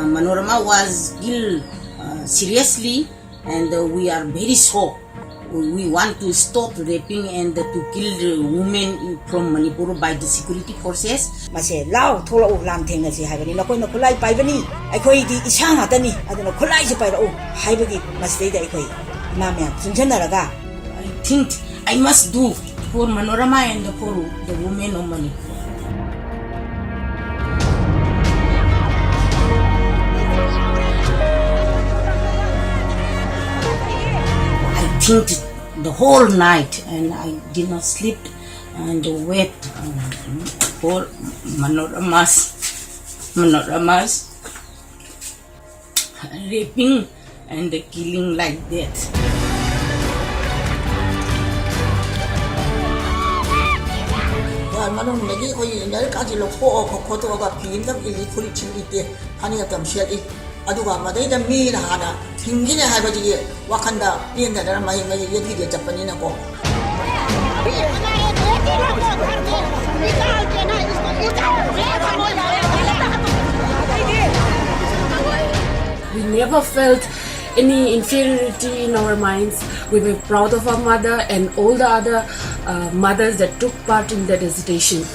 Manorama was killed seriously, and we are very shocked. We want to stop raping and to kill the women from Manipur by the security forces. Mase lao thola o lam theng na si haibani na koi na khulai pai bani ai khoi di isang atani aduna khulai se pai ro haibagi masdei dai khoi namya sunjana raga. I think I must do for Manorama and for the women of Manipur. Think the whole night, and I did not sleep and wept for Manorama's raping and killing like that. Manong lagi ko yung dari kasi loko ko koto aga pin da ili kuli chilite hani atam sheli aduga madai da mi na hana hingine haibadi wakanda yenda da mai mai yedi de japani na ko. We never felt any inferiority in our minds. We were proud of our mother and all the other mothers that took part in that hesitation.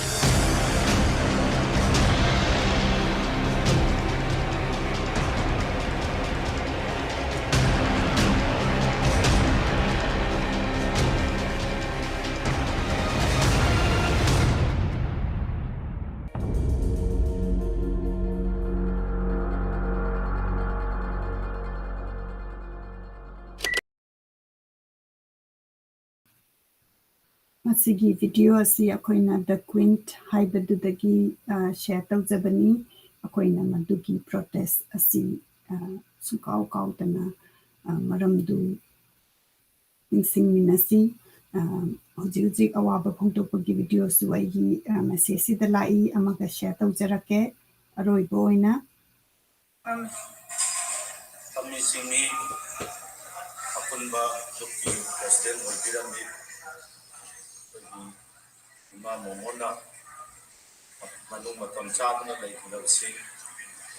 Masigi video asi akoina the quint haibadudagi share tawjabani akoina madugi protest asi sukau kautana maramdu ningsing minasi hojik hojik awaba phongtokpagi video su aigi message sida lai amaga share tawjarake aroibo oina Tamisini apunba duki president Olbirambi Ema Momona Manu matam chadna laiksi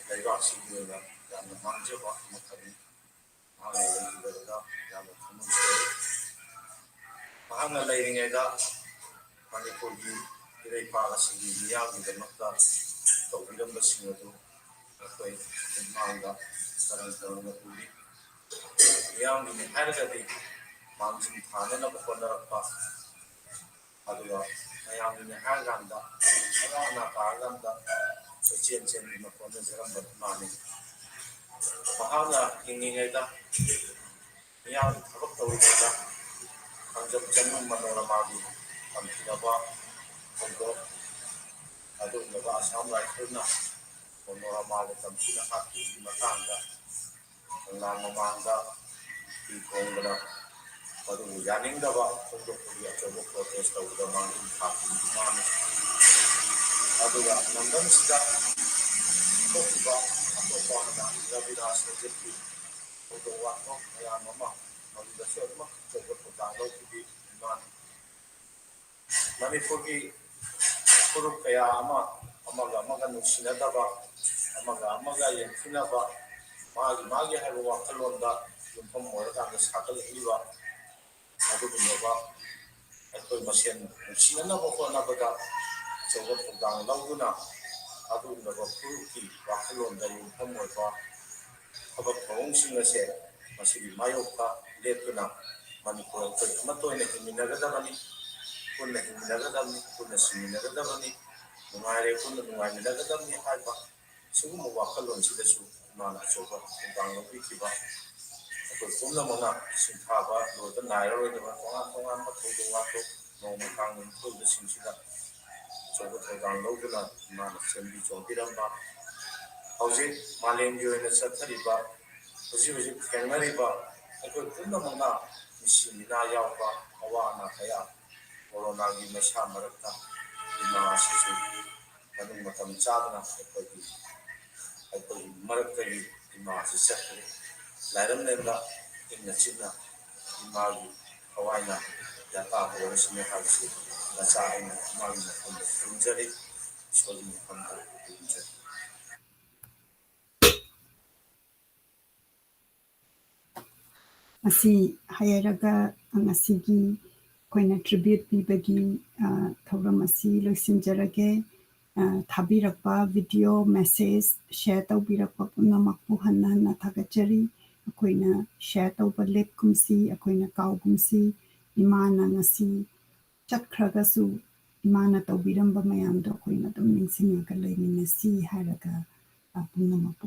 lairaksi duela yana manjaba makani hanga lairada yana thamunse hanga lairingeda Manipurgi irei palasigi miyagi damakta tawiramba singadu akoi manga sarang taranga puri miyagi ne hargadi manjin thanana bokonarappa aduga mayamni harganda ana karganda chen chen ni makona jaramba mani mahana ingingeda miyagi thakap tawida anjab janum Manorama amthilaba kongo aduga asam rifle Manorama tamthina hati matanga Lamamanga di Kongra adu yaningdaba kongo puria chobo protest tawda mangin hati mani aduga nandam sida tokiba atopa na rabida sejeti kongo wako ayamama maduda sema chobo potalo tibi mani Manipurgi kurup kaya amaga nungsinadaba amaga yenfinaba magi haiba wakalonda yumfam morakanda sakal iba adugunaba aikoi masen nungsinanaba honabada chobo thogdang lauduna adugunaba kuruki wakalonda yumfam moiba habak thawongsing ase masigi mayokta leptuna Manipur aikoi amatoina himinagadabani kunna himminagadabni kunna siminagadabani nungaire kunna nungaiminagadabni haiba suguma wakalon sidasu mana choba thogdang laubikiba akoi pumnamana sinthaba loda nairoidaba tongan mathodo wato noma kangin thoida singsida choba thogdang lauduna mana sembi chobiramba hauji malemgi oina chathariba hujik thengnariba akoi pumnamana misimina yawba awana kaya Corona gi mesha marakta ima asisu kanung matam chadna aikoi marakta gi ima asisakre lairam lenda inna china ima gi hawaina yata horisne habsi nacha ina ima gi injari sholi mukanda injari ꯑꯁꯤ ꯍꯥꯏꯔꯒ ꯉꯁꯤꯒꯤ ꯑꯩꯈꯣꯏꯅ ꯇ꯭ꯔꯤꯕ꯭ꯌꯨꯠ ꯄꯤꯕꯒꯤ ꯊꯧꯔꯝ ꯑꯁꯤ ꯂꯣꯏꯁꯤꯟꯖꯔꯒꯦ ꯊꯥꯕꯤꯔꯛꯄ video message share ꯇꯧꯕꯤꯔꯛꯄ ꯄꯨꯝꯅꯃꯛꯄꯨ ꯍꯟꯅ ꯍꯟꯅ ꯊꯥꯒꯠꯆꯔꯤ ꯑꯩꯈꯣꯏꯅ ꯁꯦꯌꯔ ꯇꯧꯕ ꯂꯦꯞꯀꯨꯝꯁꯤ ꯑꯩꯈꯣꯏꯅ ꯀꯥꯎꯒꯨꯝꯁꯤ ꯏꯃꯥꯅ ꯉꯁꯤ ꯆꯠꯈ꯭ꯔꯒꯁꯨ ꯏꯃꯥꯅ ꯇꯧꯕꯤꯔꯝꯕ ꯃꯌꯥꯝꯗꯣ ꯑꯩꯈꯣꯏꯅ ꯑꯗꯨꯝ ꯅꯤꯡꯁꯤꯡꯉꯒ ꯂꯩꯃꯤꯟꯅꯁꯤ ꯍꯥꯏꯔꯒ ꯄꯨꯝꯅꯃꯛꯄꯨ